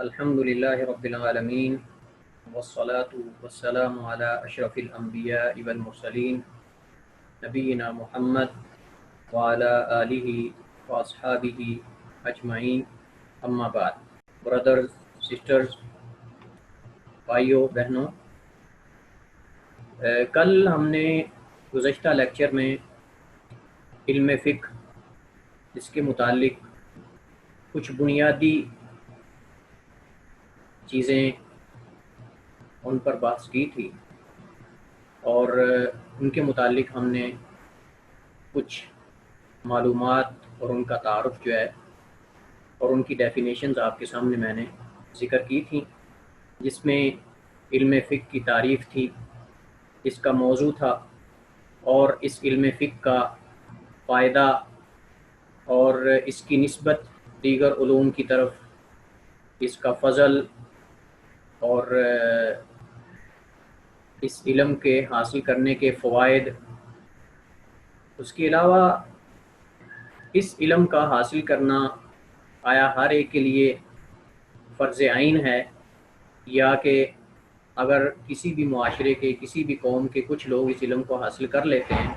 الحمدللہ رب العالمین والصلاة والسلام علی اشرف الانبیاء والمرسلین نبینا محمد وعلی آلہ واصحابہ اجمعین، اما بعد۔ برادرز، سسٹرز، بھائیوں بہنوں، کل ہم نے گزشتہ لیکچر میں علم فقہ، اس کے متعلق کچھ بنیادی چیزیں ان پر بحث کی تھی، اور ان کے متعلق ہم نے کچھ معلومات اور ان کا تعارف جو ہے اور ان کی ڈیفینیشنز آپ کے سامنے میں نے ذکر کی تھیں، جس میں علم فقہ کی تعریف تھی، اس کا موضوع تھا، اور اس علم فقہ کا فائدہ اور اس کی نسبت دیگر علوم کی طرف، اس کا فضل اور اس علم کے حاصل کرنے کے فوائد۔ اس کے علاوہ اس علم کا حاصل کرنا آیا ہر ایک کے لیے فرض عین ہے، یا کہ اگر کسی بھی معاشرے کے، کسی بھی قوم کے کچھ لوگ اس علم کو حاصل کر لیتے ہیں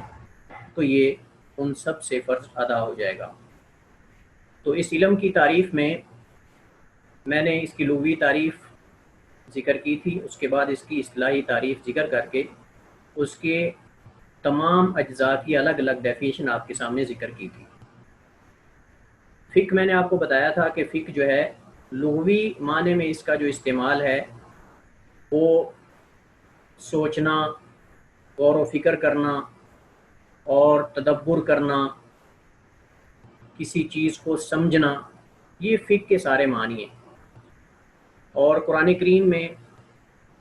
تو یہ ان سب سے فرض ادا ہو جائے گا۔ تو اس علم کی تعریف میں نے اس کی لغوی تعریف ذکر کی تھی، اس کے بعد اس کی اصطلاحی تعریف ذکر کر کے اس کے تمام اجزاء کی الگ الگ ڈیفینیشن آپ کے سامنے ذکر کی تھی۔ فقہ میں نے آپ کو بتایا تھا کہ فقہ جو ہے لغوی معنی میں اس کا جو استعمال ہے وہ سوچنا، غور و فکر کرنا اور تدبر کرنا، کسی چیز کو سمجھنا، یہ فقہ کے سارے معنی ہیں۔ اور قرآن کریم میں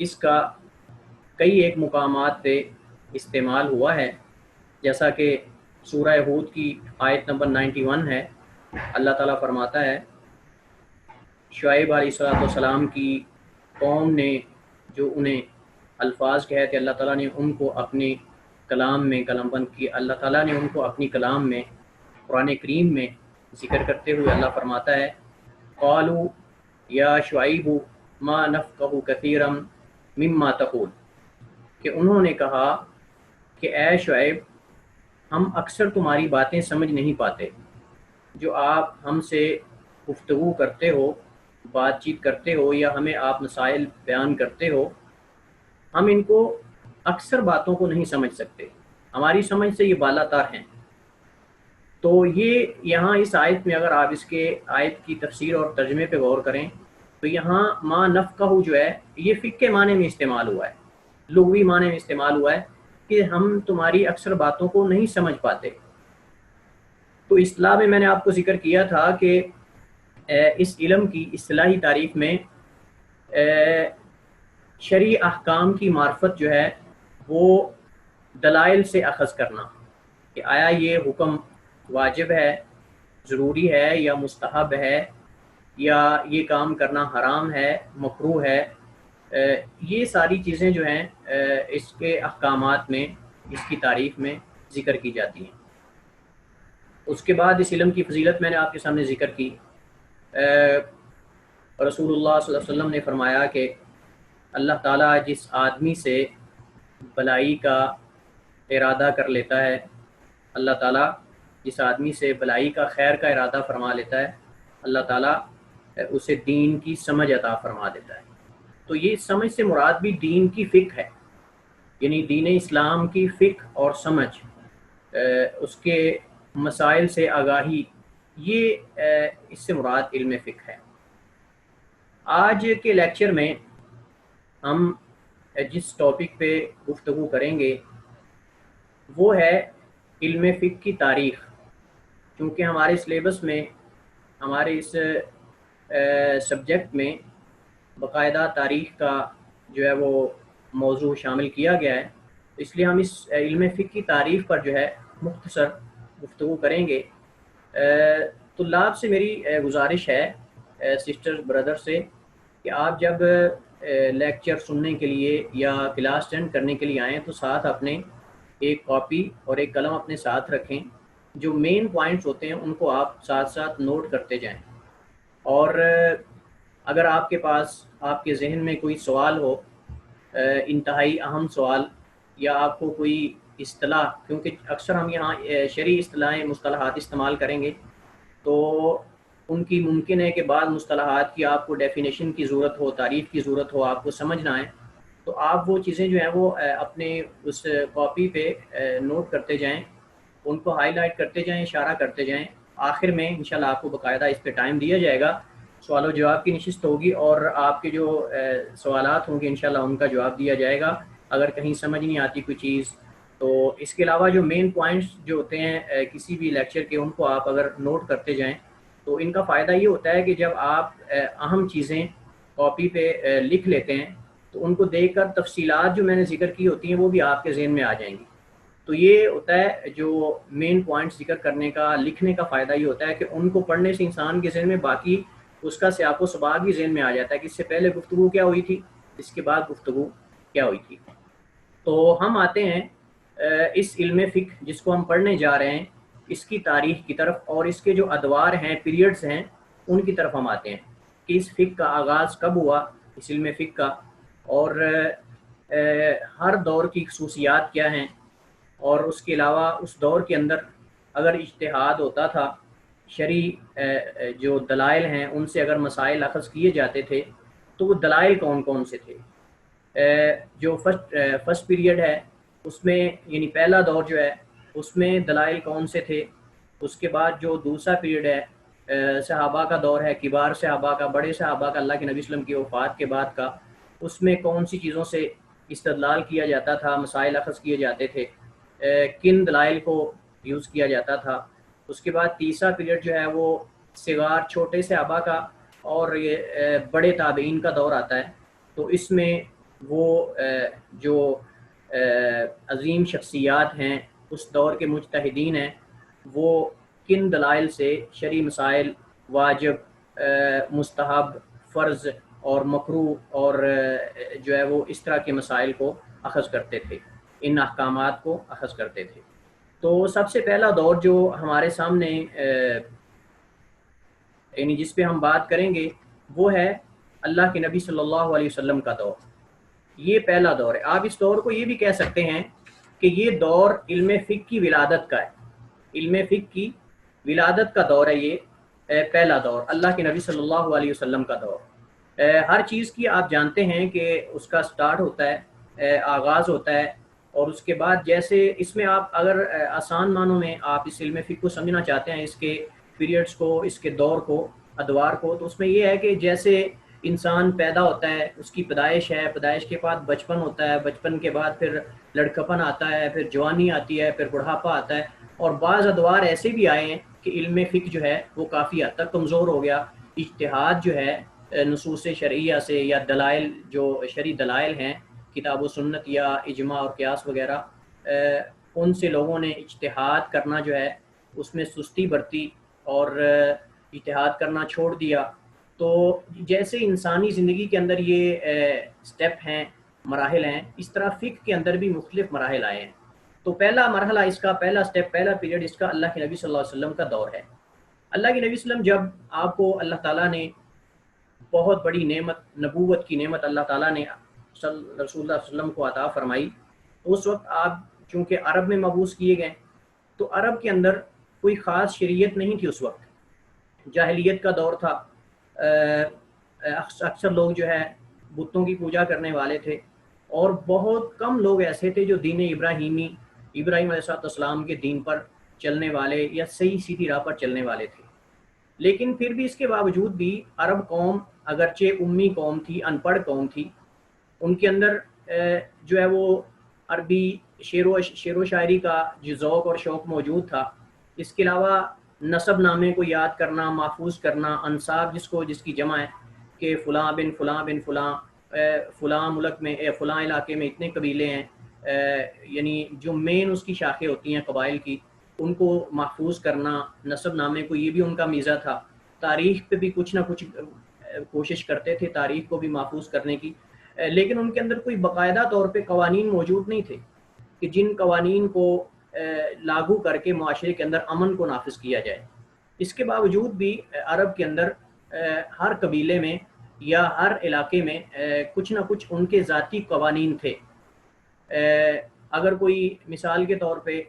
اس کا کئی ایک مقامات پہ استعمال ہوا ہے، جیسا کہ سورہ ہود کی آیت نمبر 91 ہے۔ اللہ تعالیٰ فرماتا ہے، شعیب علیہ السلام کی قوم نے جو انہیں الفاظ کہے تھے، اللہ تعالیٰ نے ان کو اپنے کلام میں قلم بند کیا، اللہ تعالیٰ نے ان کو اپنی کلام میں، قرآن کریم میں ذکر کرتے ہوئے اللہ فرماتا ہے، قالوا یا شعیب ما نفقہ کثیرا مما تقول، کہ انہوں نے کہا کہ اے شعیب، ہم اکثر تمہاری باتیں سمجھ نہیں پاتے، جو آپ ہم سے گفتگو کرتے ہو، بات چیت کرتے ہو، یا ہمیں آپ مسائل بیان کرتے ہو، ہم ان کو اکثر باتوں کو نہیں سمجھ سکتے، ہماری سمجھ سے یہ بالا تر ہیں۔ تو یہ یہاں اس آیت میں اگر آپ اس کے آیت کی تفسیر اور ترجمے پہ غور کریں تو یہاں ما نفقہ جو ہے یہ فقہ کے معنی میں استعمال ہوا ہے، لغوی معنی میں استعمال ہوا ہے کہ ہم تمہاری اکثر باتوں کو نہیں سمجھ پاتے۔ تو اصطلاح میں نے آپ کو ذکر کیا تھا کہ اس علم کی اصطلاحی تعریف میں شرعی احکام کی معرفت جو ہے وہ دلائل سے اخذ کرنا، کہ آیا یہ حکم واجب ہے، ضروری ہے، یا مستحب ہے، یا یہ کام کرنا حرام ہے، مکروہ ہے۔ یہ ساری چیزیں جو ہیں اس کے احکامات میں، اس کی تعریف میں ذکر کی جاتی ہیں۔ اس کے بعد اس علم کی فضیلت میں نے آپ کے سامنے ذکر کی۔ رسول اللہ صلی اللہ علیہ وسلم نے فرمایا کہ اللہ تعالیٰ جس آدمی سے بلائی کا ارادہ کر لیتا ہے، اللہ تعالیٰ جس آدمی سے بلائی کا، خیر کا ارادہ فرما لیتا ہے، اللہ تعالیٰ اسے دین کی سمجھ عطا فرما دیتا ہے۔ تو یہ سمجھ سے مراد بھی دین کی فقہ ہے، یعنی دین اسلام کی فقہ اور سمجھ، اس کے مسائل سے آگاہی، یہ اس سے مراد علم فقہ ہے۔ آج کے لیکچر میں ہم جس ٹاپک پہ گفتگو کریں گے وہ ہے علم فقہ کی تاریخ، کیونکہ ہمارے سلیبس میں، ہمارے اس سبجیکٹ میں باقاعدہ تاریخ کا جو ہے وہ موضوع شامل کیا گیا ہے، اس لیے ہم اس علم فقہ کی تاریخ پر جو ہے مختصر گفتگو کریں گے۔ طلاب سے میری گزارش ہے، سسٹر بردر سے، کہ آپ جب لیکچر سننے کے لیے یا کلاس اٹینڈ کرنے کے لیے آئیں تو ساتھ اپنے ایک کاپی اور ایک قلم اپنے ساتھ رکھیں، جو مین پوائنٹس ہوتے ہیں ان کو آپ ساتھ ساتھ نوٹ کرتے جائیں، اور اگر آپ کے پاس آپ کے ذہن میں کوئی سوال ہو، انتہائی اہم سوال، یا آپ کو کوئی اصطلاح، کیونکہ اکثر ہم یہاں شرعی اصطلاحیں مصطلحات استعمال کریں گے، تو ان کی ممکن ہے کہ بعض مصطلحات کی آپ کو ڈیفینیشن کی ضرورت ہو، تعریف کی ضرورت ہو، آپ کو سمجھنا ہے، تو آپ وہ چیزیں جو ہیں وہ اپنے اس کاپی پہ نوٹ کرتے جائیں، ان کو ہائی لائٹ کرتے جائیں، اشارہ کرتے جائیں۔ آخر میں انشاءاللہ آپ کو باقاعدہ اس پہ ٹائم دیا جائے گا، سوال و جواب کی نشست ہوگی، اور آپ کے جو سوالات ہوں گے انشاءاللہ ان کا جواب دیا جائے گا۔ اگر کہیں سمجھ نہیں آتی کوئی چیز، تو اس کے علاوہ جو مین پوائنٹس جو ہوتے ہیں کسی بھی لیکچر کے، ان کو آپ اگر نوٹ کرتے جائیں تو ان کا فائدہ یہ ہوتا ہے کہ جب آپ اہم چیزیں کاپی پہ لکھ لیتے ہیں تو ان کو دیکھ کر تفصیلات جو میں نے ذکر کی ہوتی ہیں وہ بھی آپ کے ذہن میں آ جائیں گی۔ تو یہ ہوتا ہے جو مین پوائنٹس ذکر کرنے کا، لکھنے کا فائدہ یہ ہوتا ہے کہ ان کو پڑھنے سے انسان کے ذہن میں باقی اس کا سیاق و سباق بھی ذہن میں آ جاتا ہے کہ اس سے پہلے گفتگو کیا ہوئی تھی، اس کے بعد گفتگو کیا ہوئی تھی۔ تو ہم آتے ہیں اس علم فقہ جس کو ہم پڑھنے جا رہے ہیں، اس کی تاریخ کی طرف، اور اس کے جو ادوار ہیں، پیریڈز ہیں، ان کی طرف ہم آتے ہیں کہ اس فقہ کا آغاز کب ہوا، اس علم فقہ کا، اور ہر دور کی خصوصیات کیا ہیں، اور اس کے علاوہ اس دور کے اندر اگر اجتہاد ہوتا تھا، شرعی جو دلائل ہیں ان سے اگر مسائل اخذ کیے جاتے تھے تو وہ دلائل کون کون سے تھے۔ جو فرسٹ پیریڈ ہے اس میں، یعنی پہلا دور جو ہے اس میں دلائل کون سے تھے۔ اس کے بعد جو دوسرا پیریڈ ہے صحابہ کا دور ہے، کبار صحابہ کا، بڑے صحابہ کا، اللہ کے نبی صلی اللہ علیہ وسلم کی وفات کے بعد کا، اس میں کون سی چیزوں سے استدلال کیا جاتا تھا، مسائل اخذ کیے جاتے تھے، کن دلائل کو یوز کیا جاتا تھا۔ اس کے بعد تیسرا پیریڈ جو ہے وہ صغار، چھوٹے صحابہ کا، اور یہ بڑے تابعین کا دور آتا ہے۔ تو اس میں وہ جو عظیم شخصیات ہیں، اس دور کے مجتہدین ہیں، وہ کن دلائل سے شرعی مسائل، واجب، مستحب، فرض اور مکروہ، اور جو ہے وہ اس طرح کے مسائل کو اخذ کرتے تھے، ان احکامات کو اخذ کرتے تھے۔ تو سب سے پہلا دور جو ہمارے سامنے یعنی جس پہ ہم بات کریں گے وہ ہے اللہ کے نبی صلی اللہ علیہ وسلم کا دور۔ یہ پہلا دور ہے۔ آپ اس دور کو یہ بھی کہہ سکتے ہیں کہ یہ دور علم فقہ کی ولادت کا ہے، علم فقہ کی ولادت کا دور ہے یہ پہلا دور، اللہ کے نبی صلی اللہ علیہ وسلم کا دور۔ ہر چیز کی آپ جانتے ہیں کہ اس کا سٹارٹ ہوتا ہے، آغاز ہوتا ہے، اور اس کے بعد جیسے اس میں آپ اگر آسان معنوں میں آپ اس علم فقہ کو سمجھنا چاہتے ہیں، اس کے پیریڈز کو، اس کے دور کو، ادوار کو، تو اس میں یہ ہے کہ جیسے انسان پیدا ہوتا ہے، اس کی پیدائش ہے، پیدائش کے بعد بچپن ہوتا ہے، بچپن کے بعد پھر لڑکپن آتا ہے، پھر جوانی آتی ہے، پھر بڑھاپا آتا ہے، اور بعض ادوار ایسے بھی آئے ہیں کہ علم فقہ جو ہے وہ کافی حد تک کمزور ہو گیا۔ اجتہاد جو ہے نصوص شرعیہ سے، یا دلائل جو شرعی دلائل ہیں، کتاب و سنت یا اجماع اور قیاس وغیرہ، ان سے لوگوں نے اجتہاد کرنا جو ہے اس میں سستی برتی اور اجتہاد کرنا چھوڑ دیا۔ تو جیسے انسانی زندگی کے اندر یہ سٹیپ ہیں، مراحل ہیں، اس طرح فقہ کے اندر بھی مختلف مراحل آئے ہیں۔ تو پہلا مرحلہ اس کا، پہلا سٹیپ، پہلا پیریڈ اس کا اللہ کے نبی صلی اللہ علیہ وسلم کا دور ہے۔ اللہ کے نبی صلی اللہ علیہ وسلم، جب آپ کو اللہ تعالیٰ نے بہت بڑی نعمت، نبوت کی نعمت اللہ تعالیٰ نے رسول اللہ صلی اللہ علیہ وسلم کو عطا فرمائی، تو اس وقت آپ چونکہ عرب میں مبعوث کیے گئے، تو عرب کے اندر کوئی خاص شریعت نہیں تھی، اس وقت جاہلیت کا دور تھا۔ اکثر لوگ جو ہے بتوں کی پوجا کرنے والے تھے، اور بہت کم لوگ ایسے تھے جو دین ابراہیمی، ابراہیم علیہ السلام کے دین پر چلنے والے یا صحیح سیدھی راہ پر چلنے والے تھے۔ لیکن پھر بھی اس کے باوجود بھی عرب قوم اگرچہ امی قوم تھی، ان پڑھ قوم تھی، ان کے اندر جو ہے وہ عربی شعر و شاعری کا جو ذوق اور شوق موجود تھا۔ اس کے علاوہ نسب نامے کو یاد کرنا، محفوظ کرنا، انصاب جس کی جمع ہے کہ فلاں بن فلاں بن فلاں، فلاں ملک میں، فلاں علاقے میں اتنے قبیلے ہیں، یعنی جو مین اس کی شاخیں ہوتی ہیں قبائل کی، ان کو محفوظ کرنا، نسب نامے کو، یہ بھی ان کا میزہ تھا۔ تاریخ پہ بھی کچھ نہ کچھ کوشش کرتے تھے تاریخ کو بھی محفوظ کرنے کی، لیکن ان کے اندر کوئی باقاعدہ طور پہ قوانین موجود نہیں تھے کہ جن قوانین کو لاگو کر کے معاشرے کے اندر امن کو نافذ کیا جائے۔ اس کے باوجود بھی عرب کے اندر ہر قبیلے میں یا ہر علاقے میں کچھ نہ کچھ ان کے ذاتی قوانین تھے۔ اگر کوئی مثال کے طور پہ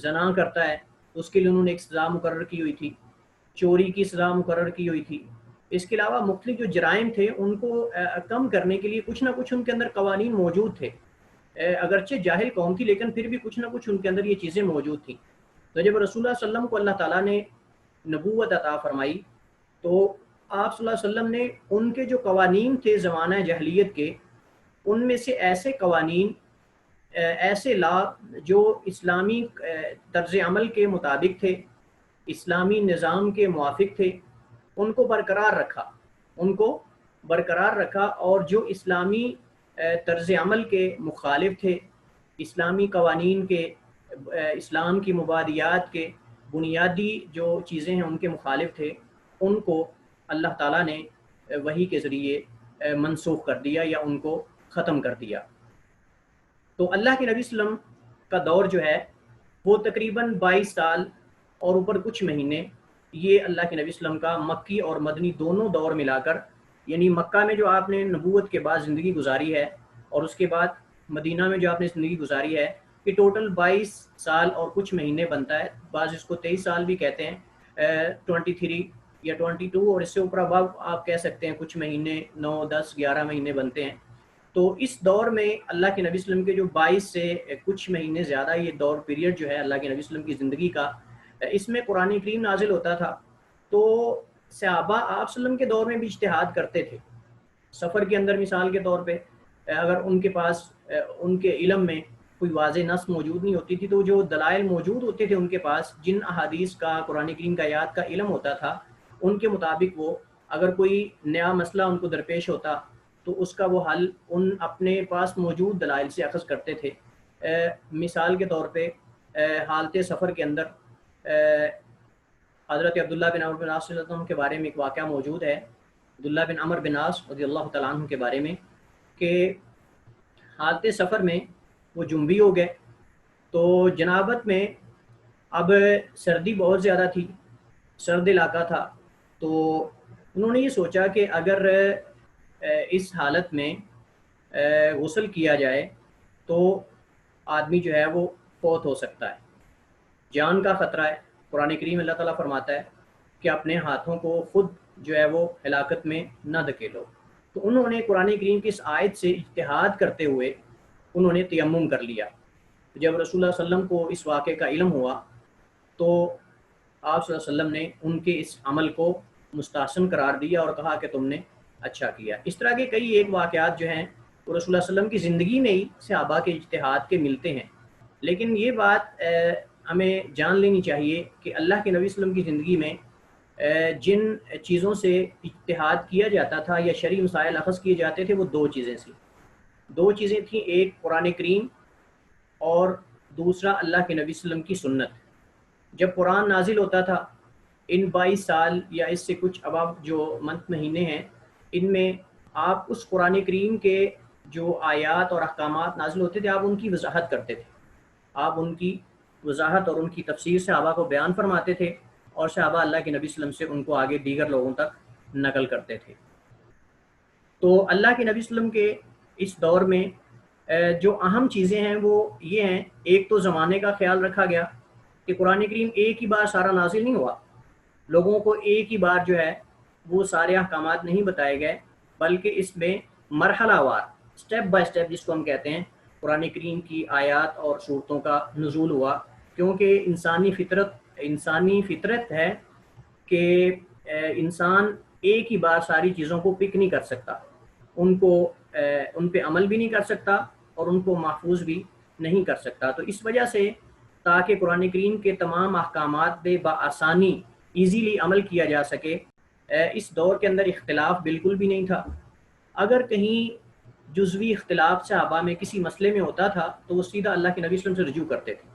زنا کرتا ہے تو اس کے لیے انہوں نے ایک سزا مقرر کی ہوئی تھی، چوری کی سزا مقرر کی ہوئی تھی۔ اس کے علاوہ مختلف جو جرائم تھے ان کو کم کرنے کے لیے کچھ نہ کچھ ان کے اندر قوانین موجود تھے۔ اگرچہ جاہل قوم تھی لیکن پھر بھی کچھ نہ کچھ ان کے اندر یہ چیزیں موجود تھیں۔ تو جب رسول اللہ صلی اللہ علیہ وسلم کو اللہ تعالیٰ نے نبوت عطا فرمائی تو آپ صلی اللہ علیہ وسلم نے ان کے جو قوانین تھے زمانہ جاہلیت کے، ان میں سے ایسے قوانین، ایسے لا جو اسلامی طرز عمل کے مطابق تھے، اسلامی نظام کے موافق تھے، ان کو برقرار رکھا، ان کو برقرار رکھا، اور جو اسلامی طرز عمل کے مخالف تھے، اسلامی قوانین کے، اسلام کی مبادیات کے بنیادی جو چیزیں ہیں ان کے مخالف تھے، ان کو اللہ تعالیٰ نے وحی کے ذریعے منسوخ کر دیا یا ان کو ختم کر دیا۔ تو اللہ کے نبی صلی اللہ علیہ وسلم کا دور جو ہے وہ تقریباً 22 سال اور اوپر کچھ مہینے، یہ اللہ کے نبی صلی اللہ علیہ وسلم کا مکی اور مدنی دونوں دور ملا کر، یعنی مکہ میں جو آپ نے نبوت کے بعد زندگی گزاری ہے اور اس کے بعد مدینہ میں جو آپ نے زندگی گزاری ہے، یہ ٹوٹل 22 سال اور کچھ مہینے بنتا ہے۔ بعض اس کو 23 سال بھی کہتے ہیں، 23 یا 22، اور اس سے اوپر اب آپ کہہ سکتے ہیں کچھ مہینے 9 10 11 مہینے بنتے ہیں۔ تو اس دور میں اللہ کے نبی صلی اللہ علیہ وسلم کے جو 22 سے کچھ مہینے زیادہ یہ دور پیریڈ جو ہے اللہ کے نبی صلی اللہ علیہ وسلم کی زندگی کا، اس میں قرآن کریم نازل ہوتا تھا۔ تو صحابہ آپ صلی اللہ علیہ وسلم کے دور میں بھی اجتہاد کرتے تھے۔ سفر کے اندر مثال کے طور پہ اگر ان کے پاس ان کے علم میں کوئی واضح نص موجود نہیں ہوتی تھی تو جو دلائل موجود ہوتے تھے ان کے پاس، جن احادیث کا، قرآن کریم کا، آیات کا علم ہوتا تھا، ان کے مطابق وہ اگر کوئی نیا مسئلہ ان کو درپیش ہوتا تو اس کا وہ حل ان اپنے پاس موجود دلائل سے اخذ کرتے تھے۔ مثال کے طور پہ حالت سفر کے اندر حضرت عبداللہ بن عمر بن عاص رضی اللہ عنہ کے بارے میں ایک واقعہ موجود ہے، عبداللہ بن عمر بن عاص رضی اللہ تعالیٰ عنہ کے بارے میں، کہ حالت سفر میں وہ جنبی ہو گئے۔ تو جنابت میں اب سردی بہت زیادہ تھی، سرد علاقہ تھا، تو انہوں نے یہ سوچا کہ اگر اس حالت میں غسل کیا جائے تو آدمی جو ہے وہ فوت ہو سکتا ہے، جان کا خطرہ ہے۔ قرآن کریم اللہ تعالیٰ فرماتا ہے کہ اپنے ہاتھوں کو خود جو ہے وہ ہلاکت میں نہ دھکیلو۔ تو انہوں نے قرآن کریم کی اس آیت سے اجتہاد کرتے ہوئے انہوں نے تیمم کر لیا۔ جب رسول اللہ صلی اللہ علیہ وسلم کو اس واقعے کا علم ہوا تو آپ صلی اللہ علیہ وسلم نے ان کے اس عمل کو مستحسن قرار دیا اور کہا کہ تم نے اچھا کیا۔ اس طرح کے کئی ایک واقعات جو ہیں وہ رسول اللہ صلی اللہ علیہ وسلم کی زندگی میں ہی صحابہ کے اجتہاد کے ملتے ہیں۔ لیکن یہ بات ہمیں جان لینی چاہیے کہ اللہ کے نبی صلی اللہ علیہ وسلم کی زندگی میں جن چیزوں سے اجتہاد کیا جاتا تھا یا شرعی مسائل اخذ کیے جاتے تھے وہ دو چیزیں تھیں۔ دو چیزیں تھیں، ایک قرآن کریم اور دوسرا اللہ کے نبی صلی اللہ علیہ وسلم کی سنت۔ جب قرآن نازل ہوتا تھا ان 22 سال یا اس سے کچھ اب جو مہینے ہیں، ان میں آپ اس قرآن کریم کے جو آیات اور احکامات نازل ہوتے تھے آپ ان کی وضاحت کرتے تھے، آپ ان کی وضاحت اور ان کی تفسیر صحابہ کو بیان فرماتے تھے، اور صحابہ اللہ کے نبی صلی اللہ علیہ وسلم سے ان کو آگے دیگر لوگوں تک نقل کرتے تھے۔ تو اللہ کے نبی صلی اللہ علیہ وسلم کے اس دور میں جو اہم چیزیں ہیں وہ یہ ہیں، ایک تو زمانے کا خیال رکھا گیا کہ قرآن کریم ایک ہی بار سارا نازل نہیں ہوا، لوگوں کو ایک ہی بار جو ہے وہ سارے احکامات نہیں بتائے گئے، بلکہ اس میں مرحلہ وار، سٹیپ بائی سٹیپ جس کو ہم کہتے ہیں، قرآن کریم کی آیات اور صورتوں کا نزول ہوا، کیونکہ انسانی فطرت ہے کہ انسان ایک ہی بار ساری چیزوں کو پک نہیں کر سکتا، ان پہ عمل بھی نہیں کر سکتا اور ان کو محفوظ بھی نہیں کر سکتا۔ تو اس وجہ سے تاکہ قرآن کریم کے تمام احکامات پہ بآسانی ایزیلی عمل کیا جا سکے، اس دور کے اندر اختلاف بالکل بھی نہیں تھا۔ اگر کہیں جزوی اختلاف صحابہ میں کسی مسئلے میں ہوتا تھا تو وہ سیدھا اللہ کے نبی صلی اللہ علیہ وسلم سے رجوع کرتے تھے۔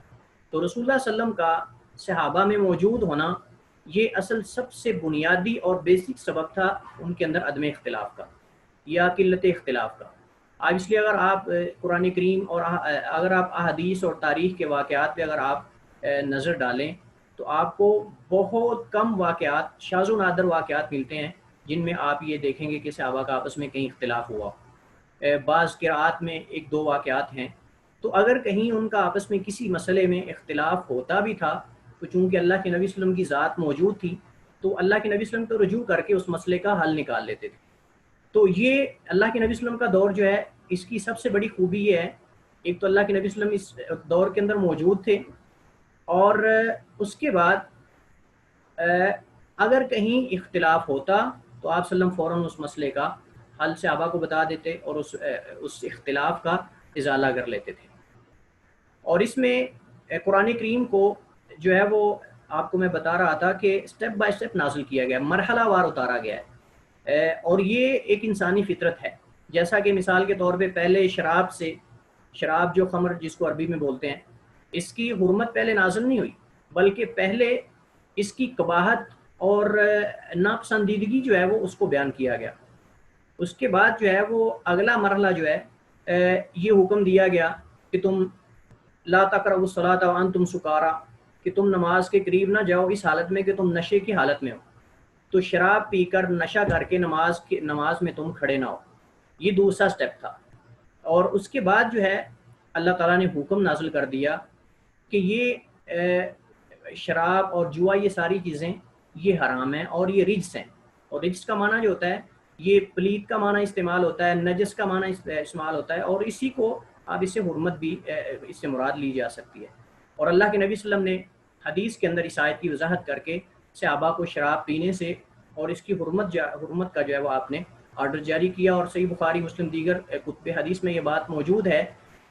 تو رسول اللہ صلی اللہ علیہ وسلم کا صحابہ میں موجود ہونا یہ اصل سب سے بنیادی اور بیسک سبب تھا ان کے اندر عدم اختلاف کا یا قلت اختلاف کا۔ اب اس لیے اگر آپ قرآن کریم اور اگر آپ احادیث اور تاریخ کے واقعات پہ اگر آپ نظر ڈالیں تو آپ کو بہت کم واقعات، شاذ و نادر واقعات ملتے ہیں جن میں آپ یہ دیکھیں گے کہ صحابہ کا آپس میں کہیں اختلاف ہوا. بعض قرآت میں ایک دو واقعات ہیں. تو اگر کہیں ان کا آپس میں کسی مسئلے میں اختلاف ہوتا بھی تھا تو چونکہ اللہ کے نبی صلی اللہ علیہ وسلم کی ذات موجود تھی تو اللہ کے نبی صلی اللہ علیہ وسلم کو رجوع کر کے اس مسئلے کا حل نکال لیتے تھے. تو یہ اللہ کے نبی صلی اللہ علیہ وسلم کا دور جو ہے اس کی سب سے بڑی خوبی یہ ہے، ایک تو اللہ کے نبی صلی اللہ علیہ وسلم اس دور کے اندر موجود تھے، اور اس کے بعد اگر کہیں اختلاف ہوتا تو آپ صلی اللہ علیہ وسلم فوراً اس مسئلے کا حل صحابہ کو بتا دیتے اور اس اختلاف کا ازالہ کر لیتے تھے. اور اس میں قرآن کریم کو جو ہے وہ آپ کو میں بتا رہا تھا کہ سٹیپ بائی سٹیپ نازل کیا گیا، مرحلہ وار اتارا گیا ہے. اور یہ ایک انسانی فطرت ہے. جیسا کہ مثال کے طور پہ پہلے شراب جو خمر جس کو عربی میں بولتے ہیں، اس کی حرمت پہلے نازل نہیں ہوئی، بلکہ پہلے اس کی قباحت اور ناپسندیدگی جو ہے وہ اس کو بیان کیا گیا. اس کے بعد جو ہے وہ اگلا مرحلہ جو ہے یہ حکم دیا گیا کہ تم لا تقربوا الصلاۃ وانتم سکارا، کہ تم نماز کے قریب نہ جاؤ اس حالت میں کہ تم نشے کی حالت میں ہو. تو شراب پی کر نشہ کر کے نماز میں تم کھڑے نہ ہو. یہ دوسرا سٹیپ تھا. اور اس کے بعد جو ہے اللہ تعالیٰ نے حکم نازل کر دیا کہ یہ شراب اور جوا یہ ساری چیزیں یہ حرام ہیں اور یہ رجس ہیں. اور رجس کا معنی جو ہوتا ہے یہ پلید کا معنی استعمال ہوتا ہے، نجس کا معنی استعمال ہوتا ہے، اور اسی کو آپ اس سے حرمت بھی اس سے مراد لی جا سکتی ہے. اور اللہ کے نبی صلی اللہ علیہ وسلم نے حدیث کے اندر اس آیت کی وضاحت کر کے صحابہ کو شراب پینے سے اور اس کی حرمت کا جو ہے وہ آپ نے آرڈر جاری کیا. اور صحیح بخاری مسلم دیگر کتب حدیث میں یہ بات موجود ہے.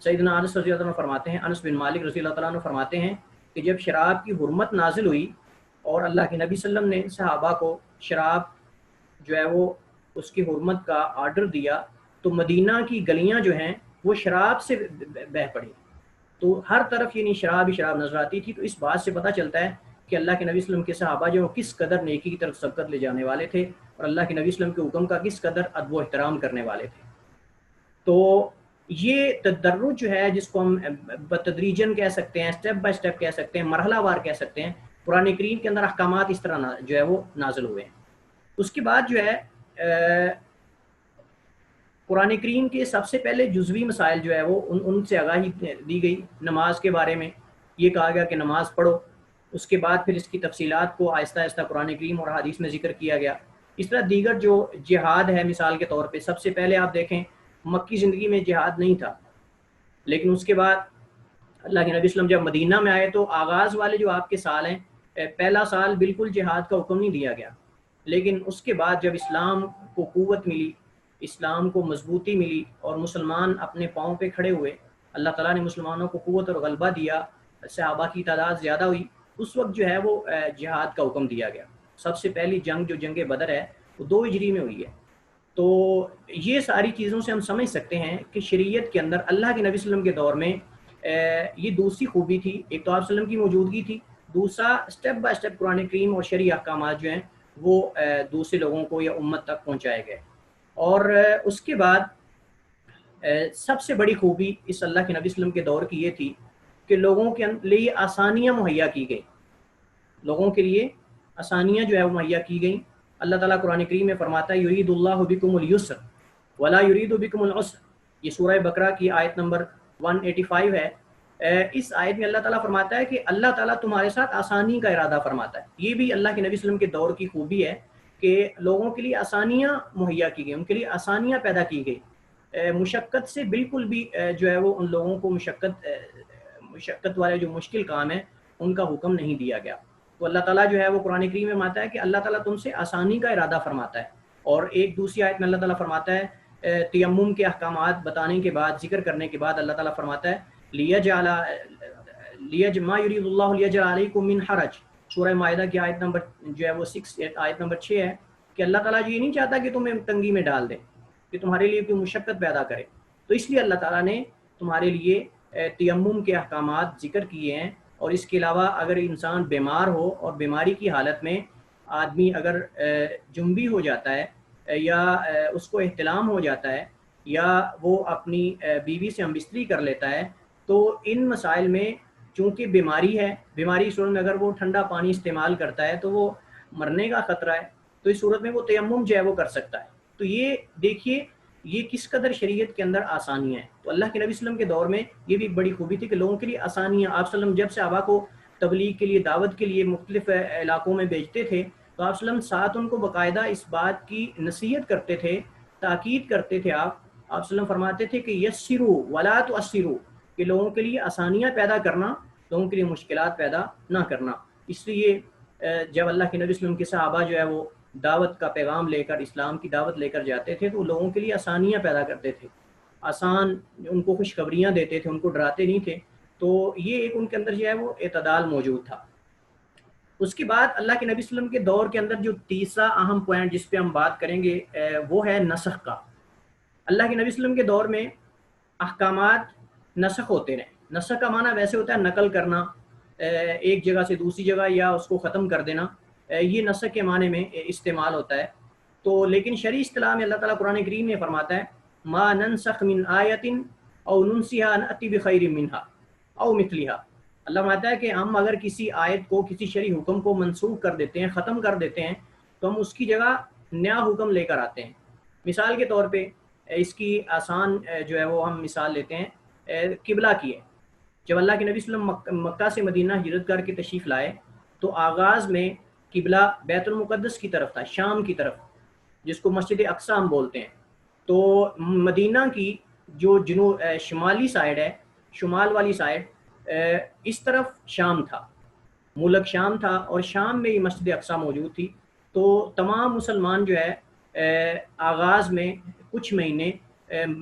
سیدنا انس رضی اللہ عنہ فرماتے ہیں، انس بن مالک رضی اللہ تعالیٰ عنہ فرماتے ہیں کہ جب شراب کی حرمت نازل ہوئی اور اللہ کے نبی صلی اللہ علیہ وسلم نے صحابہ کو شراب جو ہے وہ اس کی حرمت کا آرڈر دیا تو مدینہ کی گلیاں جو ہیں وہ شراب سے بہہ پڑی. تو ہر طرف یعنی شراب ہی شراب نظر آتی تھی. تو اس بات سے پتہ چلتا ہے کہ اللہ کے نبی صلی اللہ علیہ وسلم کے صحابہ جو کس قدر نیکی کی طرف سبقت لے جانے والے تھے اور اللہ کے نبی صلی اللہ علیہ وسلم کے حکم کا کس قدر ادب و احترام کرنے والے تھے. تو یہ تدرج جو ہے جس کو ہم بتدریجن کہہ سکتے ہیں، سٹیپ بائی سٹیپ کہہ سکتے ہیں، مرحلہ وار کہہ سکتے ہیں، قرآن کریم کے اندر احکامات اس طرح جو ہے وہ نازل ہوئے ہیں. اس کے بعد جو ہے قرآن کریم کے سب سے پہلے جزوی مسائل جو ہے وہ ان سے آگاہی دی گئی. نماز کے بارے میں یہ کہا گیا کہ نماز پڑھو. اس کے بعد پھر اس کی تفصیلات کو آہستہ آہستہ قرآن کریم اور حدیث میں ذکر کیا گیا. اس طرح دیگر جو جہاد ہے مثال کے طور پہ سب سے پہلے آپ دیکھیں مکی زندگی میں جہاد نہیں تھا، لیکن اس کے بعد اللہ کے نبی صلی اللہ علیہ وسلم جب مدینہ میں آئے تو آغاز والے جو آپ کے سال ہیں پہلا سال بالکل جہاد کا حکم نہیں دیا گیا، لیکن اس کے بعد جب اسلام کو قوت ملی، اسلام کو مضبوطی ملی اور مسلمان اپنے پاؤں پہ کھڑے ہوئے، اللہ تعالیٰ نے مسلمانوں کو قوت اور غلبہ دیا، صحابہ کی تعداد زیادہ ہوئی، اس وقت جو ہے وہ جہاد کا حکم دیا گیا. سب سے پہلی جنگ جو جنگ بدر ہے وہ 2 ہجری میں ہوئی ہے. تو یہ ساری چیزوں سے ہم سمجھ سکتے ہیں کہ شریعت کے اندر اللہ کے نبی صلی اللہ علیہ وسلم کے دور میں یہ دوسری خوبی تھی. ایک تو آپ صلی اللہ علیہ وسلم کی موجودگی تھی، دوسرا سٹیپ بائی سٹیپ قرآن کریم اور شرعی احکامات جو ہیں وہ دوسرے لوگوں کو یا امت تک پہنچائے گئے. اور اس کے بعد سب سے بڑی خوبی اس اللہ کے نبی صلی اللہ علیہ وسلم کے دور کی یہ تھی کہ لوگوں کے لیے آسانیاں مہیا کی گئیں، لوگوں کے لیے آسانیاں جو ہے وہ مہیا کی گئیں. اللہ تعالیٰ قرآن کریم میں فرماتا ہے یرید اللہ بکم الیسر ولا یرید بکم العسر. یہ سورہ بقرہ کی آیت نمبر 185 ہے. اس آیت میں اللہ تعالیٰ فرماتا ہے کہ اللہ تعالیٰ تمہارے ساتھ آسانی کا ارادہ فرماتا ہے. یہ بھی اللہ کے نبی صلی اللہ علیہ وسلم کے دور کی خوبی ہے کہ لوگوں کے لیے آسانیاں مہیا کی گئی، ان کے لیے آسانیاں پیدا کی گئی. مشقت سے بالکل بھی جو ہے وہ ان لوگوں کو مشقت والے جو مشکل کام ہیں ان کا حکم نہیں دیا گیا. تو اللہ تعالیٰ جو ہے وہ قرآن کریم میں فرماتا ہے کہ اللہ تعالیٰ تم سے آسانی کا ارادہ فرماتا ہے. اور ایک دوسری آیت میں اللہ تعالیٰ فرماتا ہے تیمم کے احکامات بتانے کے بعد، ذکر کرنے کے بعد اللہ تعالیٰ فرماتا ہے ما یرید اللہ لیجعل علیکم من حرج. سورہ مائدہ کی آیت نمبر جو ہے وہ 6 ہے کہ اللہ تعالیٰ یہ نہیں چاہتا کہ تمہیں تنگی میں ڈال دے، کہ تمہارے لیے کوئی مشقت پیدا کرے. تو اس لیے اللہ تعالیٰ نے تمہارے لیے تیمم کے احکامات ذکر کیے ہیں. اور اس کے علاوہ اگر انسان بیمار ہو اور بیماری کی حالت میں آدمی اگر جنبی ہو جاتا ہے یا اس کو احتلام ہو جاتا ہے یا وہ اپنی بیوی سے ہمبستری کر لیتا ہے، تو ان مسائل میں چونکہ بیماری ہے، بیماری صورت میں اگر وہ ٹھنڈا پانی استعمال کرتا ہے تو وہ مرنے کا خطرہ ہے. تو اس صورت میں وہ تیمم جو ہے وہ کر سکتا ہے۔ تو یہ دیکھیے یہ کس قدر شریعت کے اندر آسانیاں ہیں۔ تو اللہ کے نبی صلی اللہ علیہ وسلم کے دور میں یہ بھی بڑی خوبی تھی کہ لوگوں کے لیے آسانیاں، آپ صلی اللہ علیہ وسلم جب صحابہ کو تبلیغ کے لیے، دعوت کے لیے مختلف علاقوں میں بھیجتے تھے تو آپ صلی اللہ علیہ وسلم ساتھ ان کو باقاعدہ اس بات کی نصیحت کرتے تھے، تاکید کرتے تھے۔ آپ صلی اللہ علیہ وسلم فرماتے تھے کہ یسروا ولا تعسروا، کہ لوگوں کے لیے آسانیاں پیدا کرنا، لوگوں کے لیے مشکلات پیدا نہ کرنا۔ اس لیے جب اللہ کے نبی صلی اللہ علیہ وسلم کے صحابہ جو ہے وہ دعوت کا پیغام لے کر، اسلام کی دعوت لے کر جاتے تھے تو لوگوں کے لیے آسانیاں پیدا کرتے تھے، آسان ان کو خوشخبریاں دیتے تھے، ان کو ڈراتے نہیں تھے۔ تو یہ ایک ان کے اندر جو ہے وہ اعتدال موجود تھا۔ اس کے بعد اللہ کے نبی صلی اللہ علیہ وسلم کے دور کے اندر جو تیسرا اہم پوائنٹ جس پہ ہم بات کریں گے وہ ہے نسخ کا۔ اللہ کے نبی صلی اللہ علیہ وسلم کے دور میں احکامات نسخ ہوتے رہے۔ نسخ کا معنی ویسے ہوتا ہے نقل کرنا ایک جگہ سے دوسری جگہ، یا اس کو ختم کر دینا، یہ نسخ کے معنی میں استعمال ہوتا ہے۔ تو لیکن شرعی اصطلاح میں اللہ تعالیٰ قرآن کریم میں فرماتا ہے ما ننسخ من آیت او ننسیها نأتی بخیر منها او مثلها۔ اللہ فرماتا ہے کہ ہم اگر کسی آیت کو، کسی شرعی حکم کو منسوخ کر دیتے ہیں، ختم کر دیتے ہیں، تو ہم اس کی جگہ نیا حکم لے کر آتے ہیں۔ مثال کے طور پہ اس کی آسان جو ہے وہ ہم مثال لیتے ہیں قبلہ کی ہے۔ جب اللہ کے نبی صلی اللہ علیہ وسلم مکہ سے مدینہ ہجرت کر کے تشریف لائے تو آغاز میں قبلہ بیت المقدس کی طرف تھا، شام کی طرف، جس کو مسجد اقصی ہم بولتے ہیں۔ تو مدینہ کی جو جنوب شمالی سائڈ ہے، شمال والی سائڈ، اس طرف شام تھا، ملک شام تھا، اور شام میں یہ مسجد اقصی موجود تھی۔ تو تمام مسلمان جو ہے آغاز میں کچھ مہینے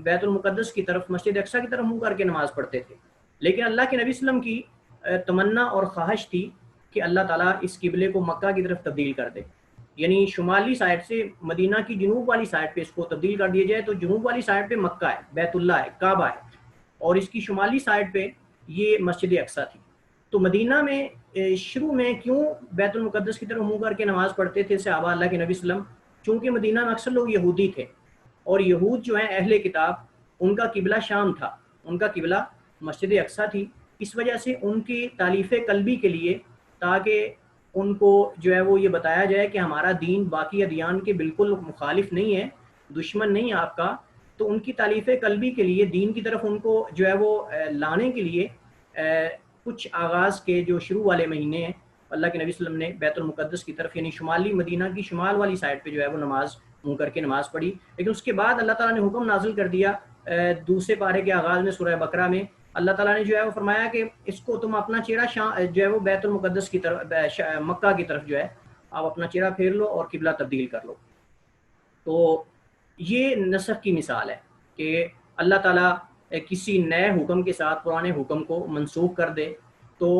بیت المقدس کی طرف، مسجد اقصی کی طرف منہ کر کے نماز پڑھتے تھے۔ لیکن اللہ کے نبی صلی اللہ علیہ وسلم کی تمنا اور خواہش تھی کہ اللہ تعالیٰ اس قبلے کو مکہ کی طرف تبدیل کر دے، یعنی شمالی سائڈ سے مدینہ کی جنوب والی سائڈ پہ اس کو تبدیل کر دیا جائے۔ تو جنوب والی سائڈ پہ مکہ ہے، بیت اللہ ہے، کعبہ ہے، اور اس کی شمالی سائڈ پہ یہ مسجد اقصی تھی۔ تو مدینہ میں شروع میں کیوں بیت المقدس کی طرف منہ کر کے نماز پڑھتے تھے صحابہ اللہ کے نبی صلی اللہ علیہ وسلم؟ چونکہ مدینہ میں اکثر لوگ یہودی تھے، اور یہود جو ہیں اہل کتاب، ان کا قبلہ شام تھا، ان کا قبلہ مسجد اقصی تھی۔ اس وجہ سے ان کی تالیف قلبی کے لیے، تاکہ ان کو جو ہے وہ یہ بتایا جائے کہ ہمارا دین باقی ادیان کے بالکل مخالف نہیں ہے، دشمن نہیں ہے آپ کا، تو ان کی تالیف قلبی کے لیے، دین کی طرف ان کو جو ہے وہ لانے کے لیے کچھ آغاز کے جو شروع والے مہینے ہیں اللہ کے نبی صلی اللہ علیہ وسلم نے بیت المقدس کی طرف، یعنی شمالی مدینہ کی شمال والی سائڈ پہ جو ہے وہ نماز منہ کر کے نماز پڑھی۔ لیکن اس کے بعد اللہ تعالیٰ نے حکم نازل کر دیا دوسرے پارے کے آغاز میں، سورہ بقرہ میں اللہ تعالیٰ نے جو ہے وہ فرمایا کہ اس کو تم اپنا چہرہ جو ہے وہ بیت المقدس کی طرف، مکہ کی طرف جو ہے آپ اپنا چہرہ پھیر لو اور قبلہ تبدیل کر لو۔ تو یہ نسخ کی مثال ہے کہ اللہ تعالیٰ کسی نئے حکم کے ساتھ پرانے حکم کو منسوخ کر دے، تو